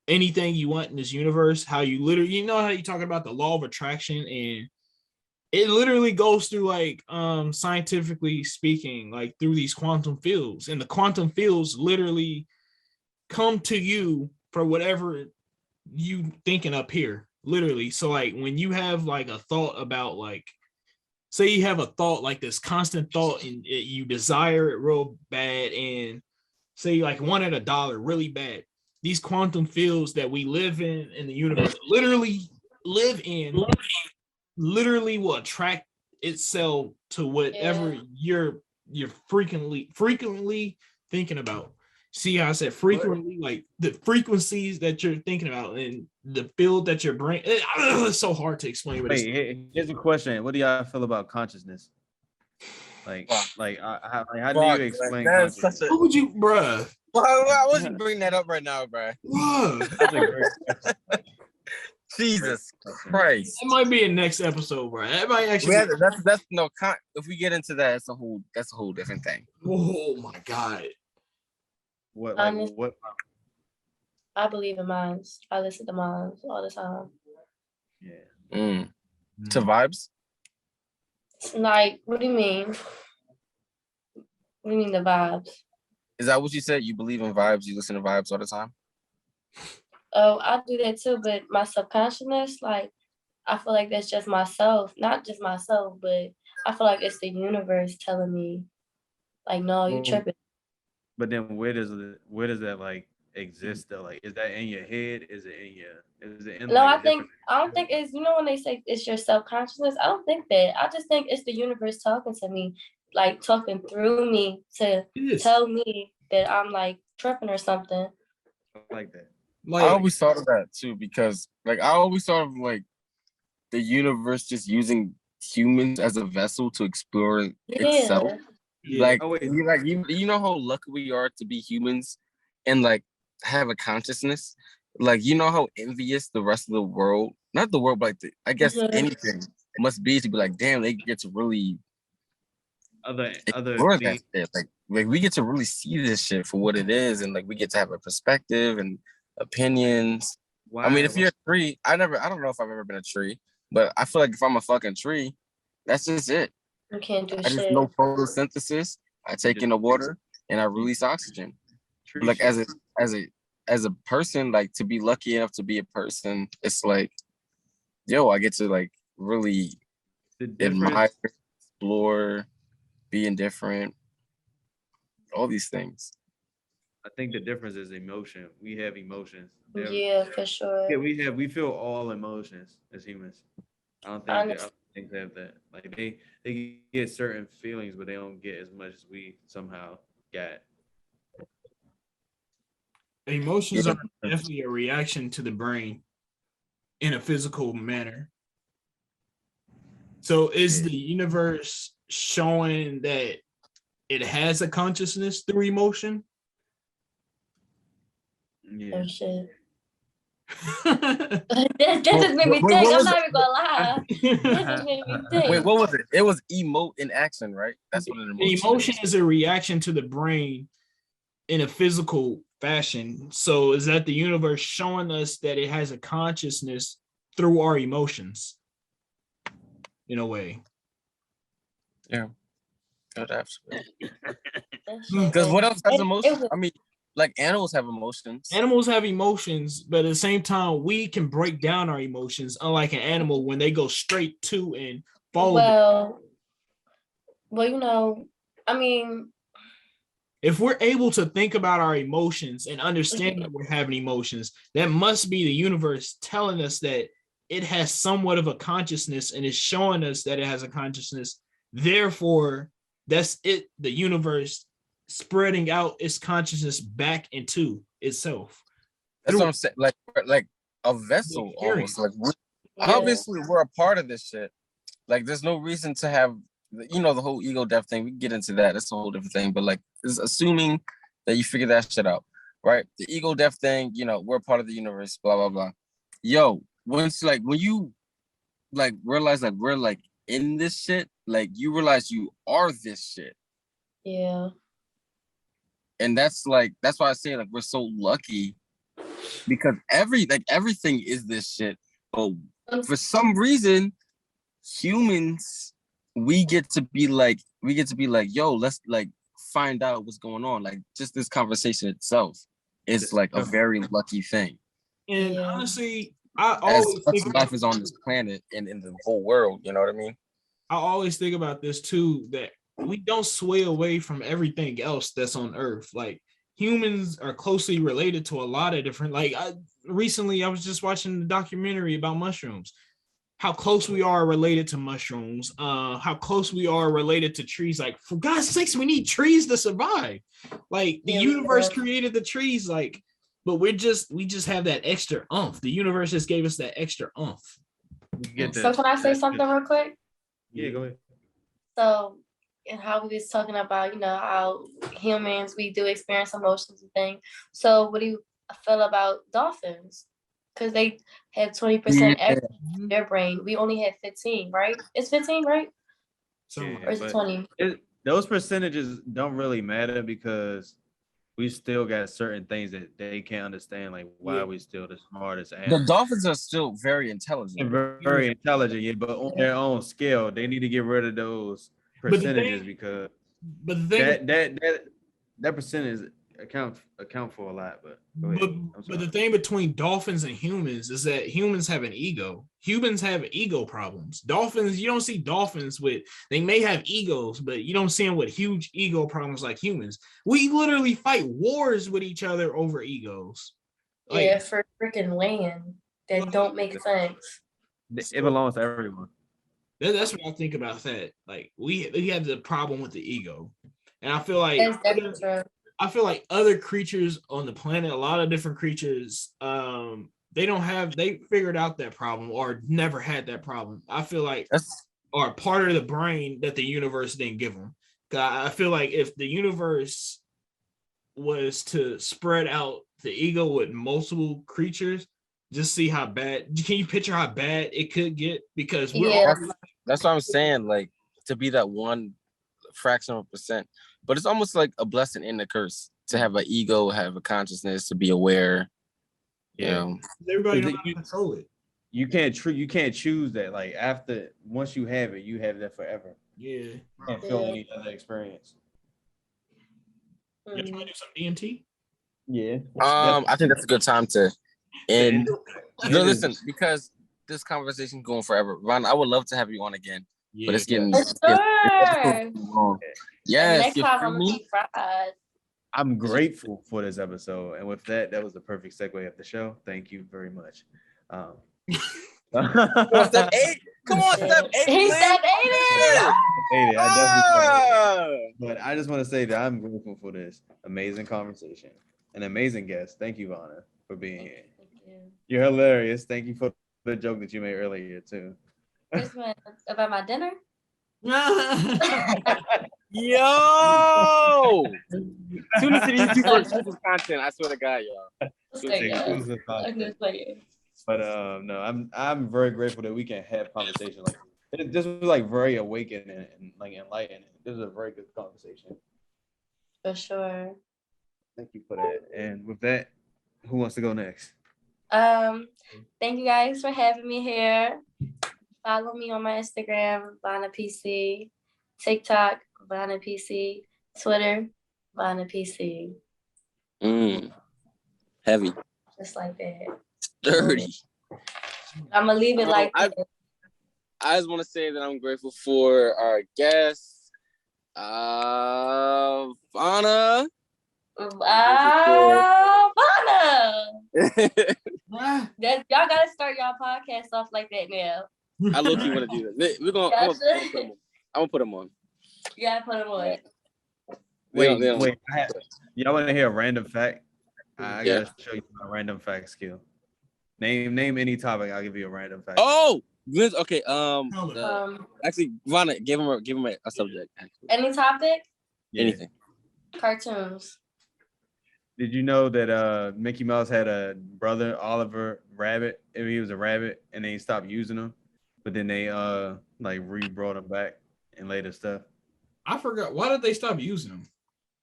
anything you want in this universe, how you literally, you know how you talk about the law of attraction, and it literally goes through like scientifically speaking, like through these quantum fields, and the quantum fields literally come to you for whatever you thinking up here, literally. So like when you have like a thought about like say you have a thought, like this constant thought, and you desire it real bad, and say you like wanted $1 really bad. These quantum fields that we live in the universe, literally will attract itself to whatever you're frequently thinking about. See how I said frequently, like the frequencies that you're thinking about and the field that your brain. It's so hard to explain. But here's a question: what do y'all feel about consciousness? How do you explain consciousness? What would you, bruh? I wasn't bringing that up right now, bruh. That's a great Jesus Christ! It might be a next episode, bro. That might actually. That's no. If we get into that, that's a whole different thing. Oh my God! What? I believe in minds. I listen to minds all the time. Yeah. To vibes. Like, what do you mean? What do you mean the vibes? Is that what you said? You believe in vibes? You listen to vibes all the time? Oh, I do that too, but my subconsciousness, like, I feel like that's just myself, not just myself, but I feel like it's the universe telling me, like, no, you tripping. But then where does that like exist though? Like, is that in your head? Is it in? No, I don't think it's, when they say it's your subconsciousness, I don't think that. I just think it's the universe talking to me, like talking through me to tell me that I'm like tripping or something. Like that. I always thought of that too, because like I always thought of like the universe just using humans as a vessel to explore itself. Yeah. Like, you know how lucky we are to be humans and like have a consciousness. Like, you know how envious the rest of the world, not the world, but like I guess anything must be to be like, damn, they get to really other that shit. Like we get to really see this shit for what it is, and like we get to have a perspective and opinions. Wow. I mean, if you're a tree, I don't know if I've ever been a tree, but I feel like if I'm a fucking tree, that's just it. You can't do shit. I just know photosynthesis. I take in the water and I release oxygen. Like as a person, like to be lucky enough to be a person, it's like, yo, I get to like really admire, explore, be indifferent, all these things. I think the difference is emotion. We have emotions. Yeah, for sure. Yeah, we feel all emotions as humans. I don't think they have that. Like they get certain feelings, but they don't get as much as we somehow get. Emotions are definitely a reaction to the brain in a physical manner. So is the universe showing that it has a consciousness through emotion? Yeah. Oh shit. that just made me think. I'm not even gonna lie. That just made me think. Wait, what was it? It was emote in action, right? That's what an emotion is a reaction to the brain in a physical fashion. So is that the universe showing us that it has a consciousness through our emotions in a way? Yeah. Absolutely. Because what else has emotions? I mean, like animals have emotions. Animals have emotions, but at the same time, we can break down our emotions, unlike an animal when they go straight to and follow. Well, I mean, if we're able to think about our emotions and understand that we're having emotions, that must be the universe telling us that it has somewhat of a consciousness and is showing us that it has a consciousness. Therefore, that's it. The universe spreading out its consciousness back into itself. That's what I'm saying. Like a vessel almost. Like obviously we're a part of this shit. Like there's no reason to have, the whole ego death thing. We can get into that. That's a whole different thing. But like, it's assuming that you figure that shit out, right? The ego death thing. We're a part of the universe. Blah blah blah. Yo, when you like realize like we're like in this shit, like you realize you are this shit. Yeah. And that's why I say like we're so lucky, because everything is this shit. But for some reason, humans, we get to be like, yo, let's like find out what's going on. Like just this conversation itself is like a very lucky thing. And honestly, I always think life is on this planet and in the whole world. You know what I mean? I always think about this too, that we don't sway away from everything else that's on Earth. Like humans are closely related to a lot of different. Recently, I was just watching the documentary about mushrooms. How close we are related to mushrooms. How close we are related to trees. Like for God's sakes, we need trees to survive. Like the universe created the trees. Like, but we just have that extra oomph. The universe just gave us that extra oomph. So can I say something real quick? Yeah, go ahead. So, and how we was talking about, how humans, we do experience emotions and things. So what do you feel about dolphins? Because they have 20% in their brain. We only have 15, right? It's 15, right? Or is it 20? Those percentages don't really matter because we still got certain things that they can't understand, like why are we still the smartest animals. The dolphins are still very intelligent. And very intelligent, yeah, but on their own scale, they need to get rid of those percentages because that percentage account for a lot. But the thing between dolphins and humans is that humans have an ego. Humans have ego problems. Dolphins, you don't see dolphins they may have egos, but you don't see them with huge ego problems like humans. We literally fight wars with each other over egos. For freaking land that don't make sense. It belongs to everyone. That's what I think about that. Like we have the problem with the ego, and I feel like other creatures on the planet, a lot of different creatures, they figured out that problem or never had that problem. I feel like or part of the brain that the universe didn't give them. I feel like if the universe was to spread out the ego with multiple creatures, just see how bad. Can you picture how bad it could get? Because that's what I'm saying. Like to be that one fraction of a percent, but it's almost like a blessing and a curse to have an ego, have a consciousness, to be aware. Everybody knows how to control it. You can't choose that. Like once you have it, you have that forever. Yeah. You can't feel any other experience. You trying to do some DMT? Yeah. I think that's a good time to end. Listen, because this conversation going forever. Ron, I would love to have you on again. But it's getting long. Yes. Next time I'm gonna be fried. I'm grateful for this episode. And with that was the perfect segue of the show. Thank you very much. Step 8. Come on, step 8. He said 80. But I just want to say that I'm grateful for this amazing conversation. An amazing guest. Thank you, Vanna, for being here. You're hilarious. Thank you for the joke that you made earlier too. This one about my dinner. Yo! Tune into these two for exclusive content. I swear to God, y'all. Exclusive content. But no, I'm very grateful that we can have conversation like this. This was like very awakening and like enlightening. This is a very good conversation. For sure. Thank you for that. And with that, who wants to go next? Thank you guys for having me here. Follow me on my Instagram, Vanna PC, TikTok, Vanna PC, Twitter, Vanna PC. Heavy. Just like that. Sturdy. I'm gonna leave it like that. I just want to say that I'm grateful for our guest, Vanna. Vanna. Y'all gotta start y'all podcast off like that now. I low-key want to do this. I'm gonna put them on. Yeah, put them on. Wait. Y'all want to hear a random fact? I gotta show you my random fact skill. Name any topic. I'll give you a random fact. Oh, okay. Actually, Vanna, give him a subject. Actually. Any topic? Yeah. Anything. Cartoons. Did you know that Mickey Mouse had a brother, Oliver Rabbit? And he was a rabbit, and they stopped using him, but then they re-brought him back and later stuff. I forgot. Why did they stop using him?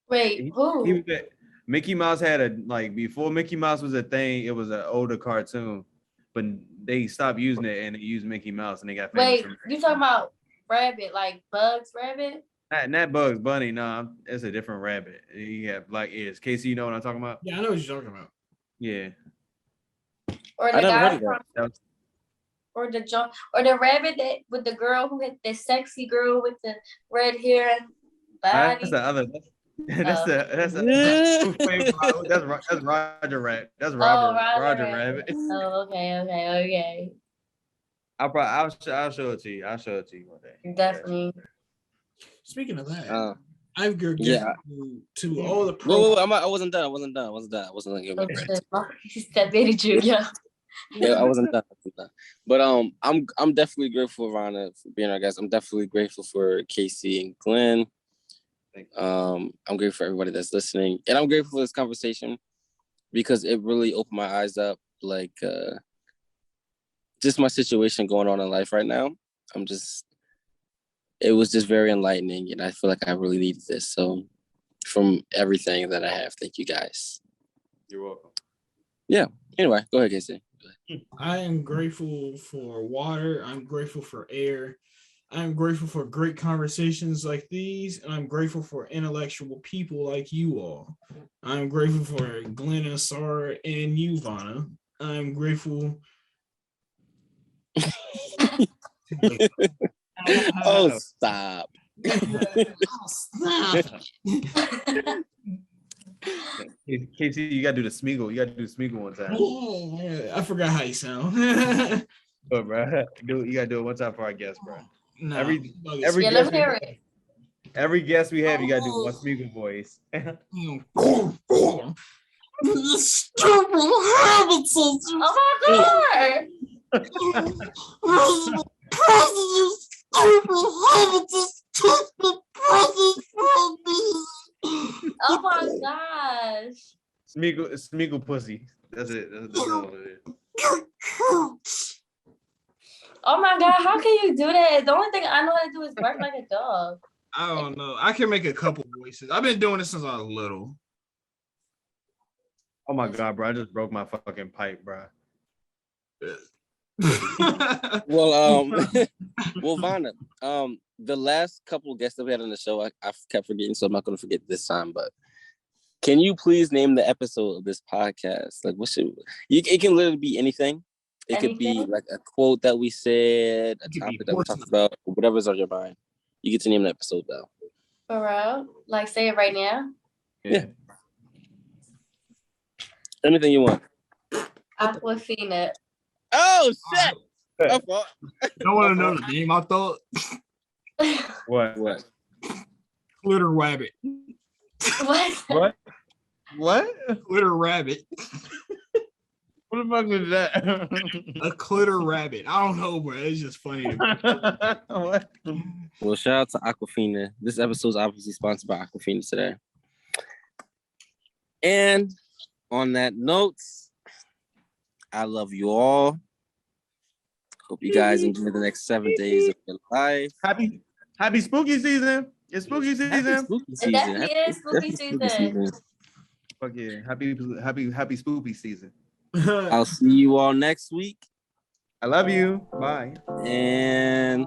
Wait, who? Mickey Mouse had before Mickey Mouse was a thing. It was an older cartoon, but they stopped using it and they used Mickey Mouse, and they got famous. Wait, you talking about Rabbit, like Bugs Rabbit? Not Bugs Bunny. No, it's a different rabbit. He had black ears. Casey, you know what I'm talking about? Yeah, I know what you're talking about. Yeah. Or the guy from or the rabbit that with the girl who hit the sexy girl with the red hair and body. That's the other. That's Roger Rabbit. That's Roger Rabbit. Oh, okay. I'll show it to you. I'll show it to you one day. Definitely. Speaking of that, I've given to all the Whoa, I wasn't done. I wasn't like oh, shit. That baby Jew, yeah. Yeah, I wasn't done. But I'm definitely grateful, Rana, for being our guest. I'm definitely grateful for Casey and Glenn. I'm grateful for everybody that's listening, and I'm grateful for this conversation because it really opened my eyes up, like just my situation going on in life right now. It was just very enlightening, and I feel like I really needed this. So, from everything that I have, thank you guys. You're welcome. Yeah. Anyway, go ahead, Casey. I am grateful for water. I'm grateful for air. I'm grateful for great conversations like these, and I'm grateful for intellectual people like you all. I'm grateful for Glenn and Sarah and you, Vanna. I'm grateful. Oh, stop. Casey, you gotta do the Smeagol. You gotta do the Smeagol one time. I forgot how you sound. Oh, bro. You gotta do it one time for our guests, bro. No, Every let me hear it. Every guest we have, you gotta do one Smeagol voice. Stupid habits. Oh my god! Oh my gosh! Smeagol pussy. That's it. That's all it is. Oh my god! How can you do that? The only thing I know how to do is bark like a dog. I don't know. I can make a couple voices. I've been doing this since I was little. Oh my god, bro! I just broke my fucking pipe, bro. Well, Vanna, the last couple of guests that we had on the show, I kept forgetting, so I'm not going to forget this time. But can you please name the episode of this podcast? Like, it can literally be anything. It could be like a quote that we said, a topic that we talked about, whatever's on your mind. You get to name the episode, though. For real? Like, say it right now? Yeah. Anything you want. Aquafina. Oh, shit! I don't want to know the name, I thought. What? Glitter rabbit. What? Glitter rabbit. What the fuck is that? A glitter rabbit. I don't know, bro. It's just funny to me. What? Well, shout out to Aquafina. This episode is obviously sponsored by Aquafina today. And on that note, I love you all. Hope you guys enjoy the next 7 days of your life. Happy spooky season. It's spooky season. It definitely is spooky season. Fuck yeah. Happy spooky season. I'll see you all next week. I love you. Bye. And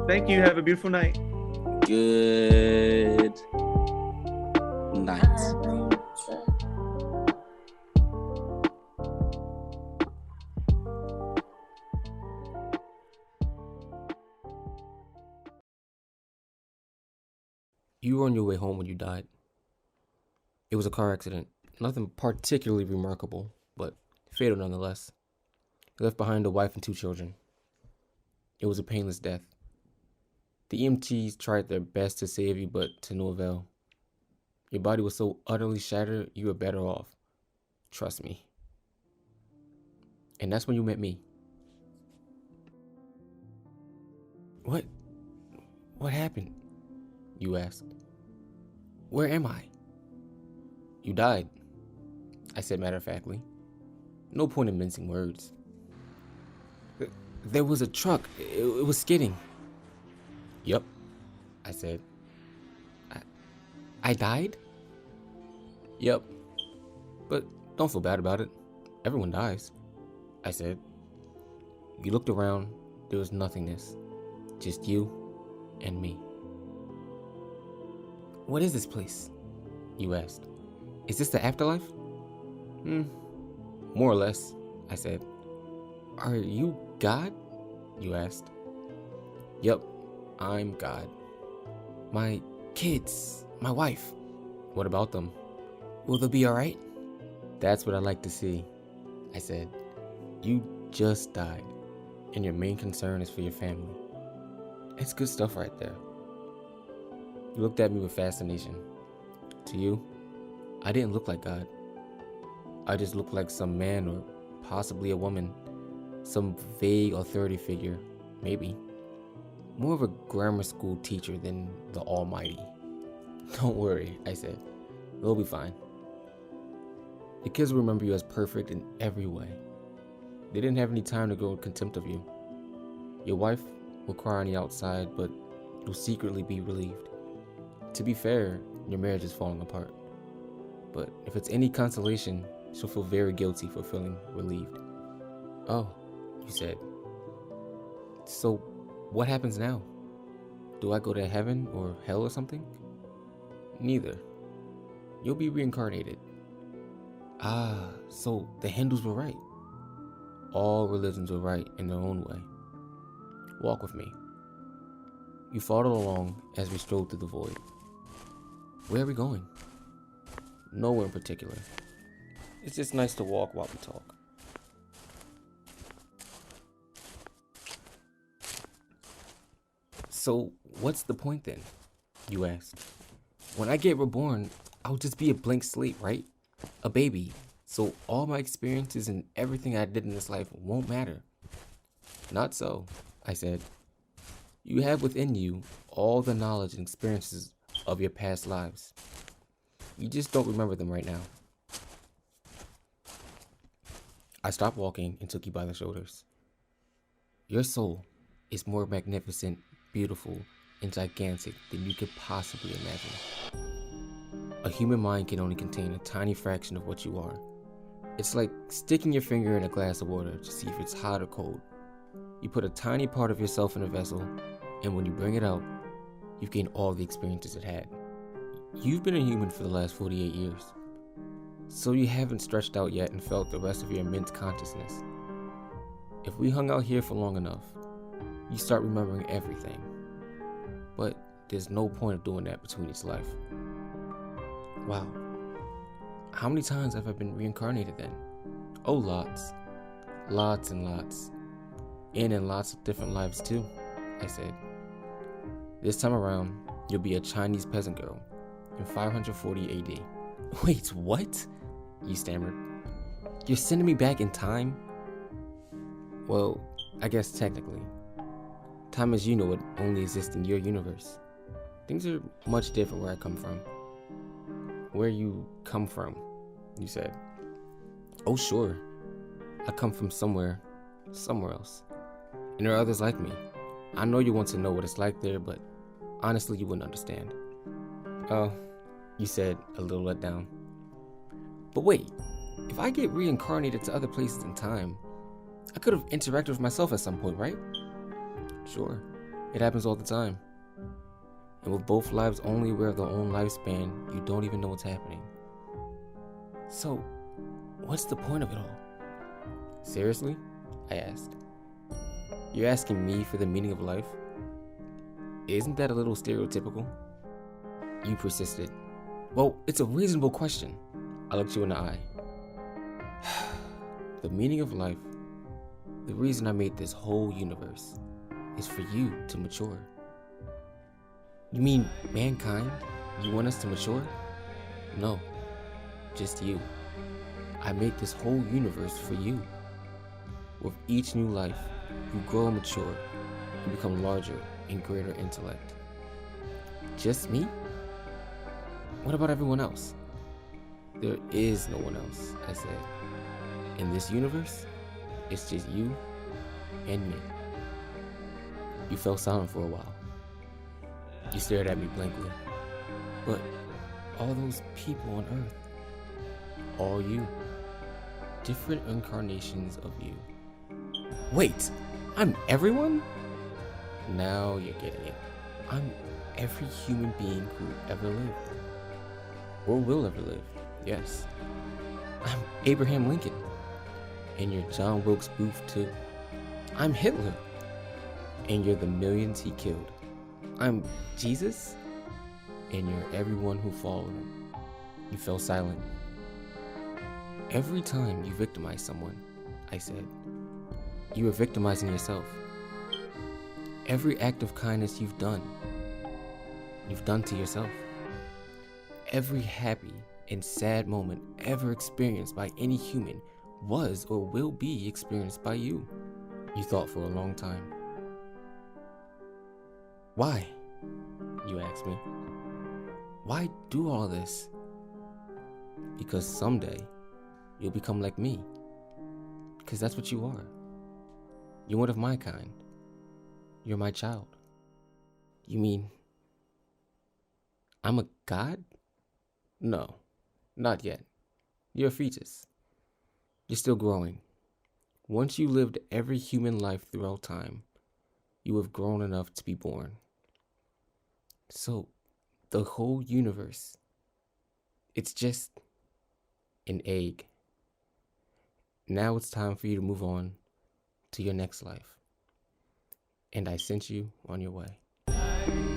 thank you. Have a beautiful night. Good night. You were on your way home when you died. It was a car accident. Nothing particularly remarkable, but fatal nonetheless. You left behind a wife and 2 children. It was a painless death. The EMTs tried their best to save you, but to no avail. Your body was so utterly shattered, you were better off. Trust me. And that's when you met me. What happened? You asked. Where am I? You died, I said matter-of-factly. No point in mincing words. There was a truck. It was skidding. Yup, I said. I died? Yup. But don't feel bad about it. Everyone dies, I said. You looked around. There was nothingness. Just you and me. What is this place? You asked. Is this the afterlife? More or less, I said. Are you God? You asked. Yep, I'm God. My kids, my wife. What about them? Will they be alright? That's what I like to see, I said. You just died, and your main concern is for your family. It's good stuff right there. You looked at me with fascination. To you, I didn't look like God. I just looked like some man or possibly a woman, some vague authority figure, maybe. More of a grammar school teacher than the Almighty. Don't worry, I said. It'll be fine. The kids will remember you as perfect in every way. They didn't have any time to grow in contempt of you. Your wife will cry on the outside, but you'll secretly be relieved. To be fair, your marriage is falling apart. But if it's any consolation, she'll feel very guilty for feeling relieved. Oh, you said. So, what happens now? Do I go to heaven or hell or something? Neither. You'll be reincarnated. Ah, so the Hindus were right. All religions were right in their own way. Walk with me. You followed along as we strolled through the void. Where are we going? Nowhere in particular. It's just nice to walk while we talk. So, what's the point then? You asked. When I get reborn, I'll just be a blank slate, right? A baby. So all my experiences and everything I did in this life won't matter. Not so, I said. You have within you all the knowledge and experiences of your past lives. You just don't remember them right now. I stopped walking and took you by the shoulders. Your soul is more magnificent, beautiful, and gigantic than you could possibly imagine. A human mind can only contain a tiny fraction of what you are. It's like sticking your finger in a glass of water to see if it's hot or cold. You put a tiny part of yourself in a vessel, and when you bring it out, you've gained all the experiences it had. You've been a human for the last 48 years, so you haven't stretched out yet and felt the rest of your immense consciousness. If we hung out here for long enough, you start remembering everything. But there's no point of doing that between each life. Wow. How many times have I been reincarnated then? Oh, lots. Lots and lots. And in lots of different lives too, I said. This time around, you'll be a Chinese peasant girl in 540 AD. Wait, what? You stammered. You're sending me back in time? Well, I guess technically. Time as you know it only exists in your universe. Things are much different where I come from. Where you come from, you said. Oh, sure. I come from somewhere else. And there are others like me. I know you want to know what it's like there, but honestly, you wouldn't understand. Oh, you said, a little let down. But wait, if I get reincarnated to other places in time, I could have interacted with myself at some point, right? Sure, it happens all the time. And with both lives only aware of their own lifespan, you don't even know what's happening. So, what's the point of it all? Seriously? I asked. You're asking me for the meaning of life? Isn't that a little stereotypical? You persisted. Well, it's a reasonable question. I looked you in the eye. The meaning of life, the reason I made this whole universe, is for you to mature. You mean mankind? You want us to mature? No, just you. I made this whole universe for you. With each new life, you grow and mature, you become larger in greater intellect. Just me? What about everyone else? There is no one else, I said. In this universe, it's just you and me. You fell silent for a while. You stared at me blankly. But all those people on Earth, all you, different incarnations of you. Wait, I'm everyone? Now you're getting it. I'm every human being who ever lived. Or will ever live, yes. I'm Abraham Lincoln. And you're John Wilkes Booth too. I'm Hitler. and you're the millions he killed. I'm Jesus, and you're everyone who followed him. You fell silent. Every time you victimize someone, I said, you are victimizing yourself. Every act of kindness you've done to yourself. Every happy and sad moment ever experienced by any human was or will be experienced by you. You thought for a long time. Why? You asked me. Why do all this? Because someday you'll become like me. Because that's what you are. You're one of my kind. You're my child. You mean I'm a god? No, not yet. You're a fetus. You're still growing. Once you lived every human life throughout time, you have grown enough to be born. So, the whole universe, it's just an egg. Now it's time for you to move on to your next life. And I sent you on your way.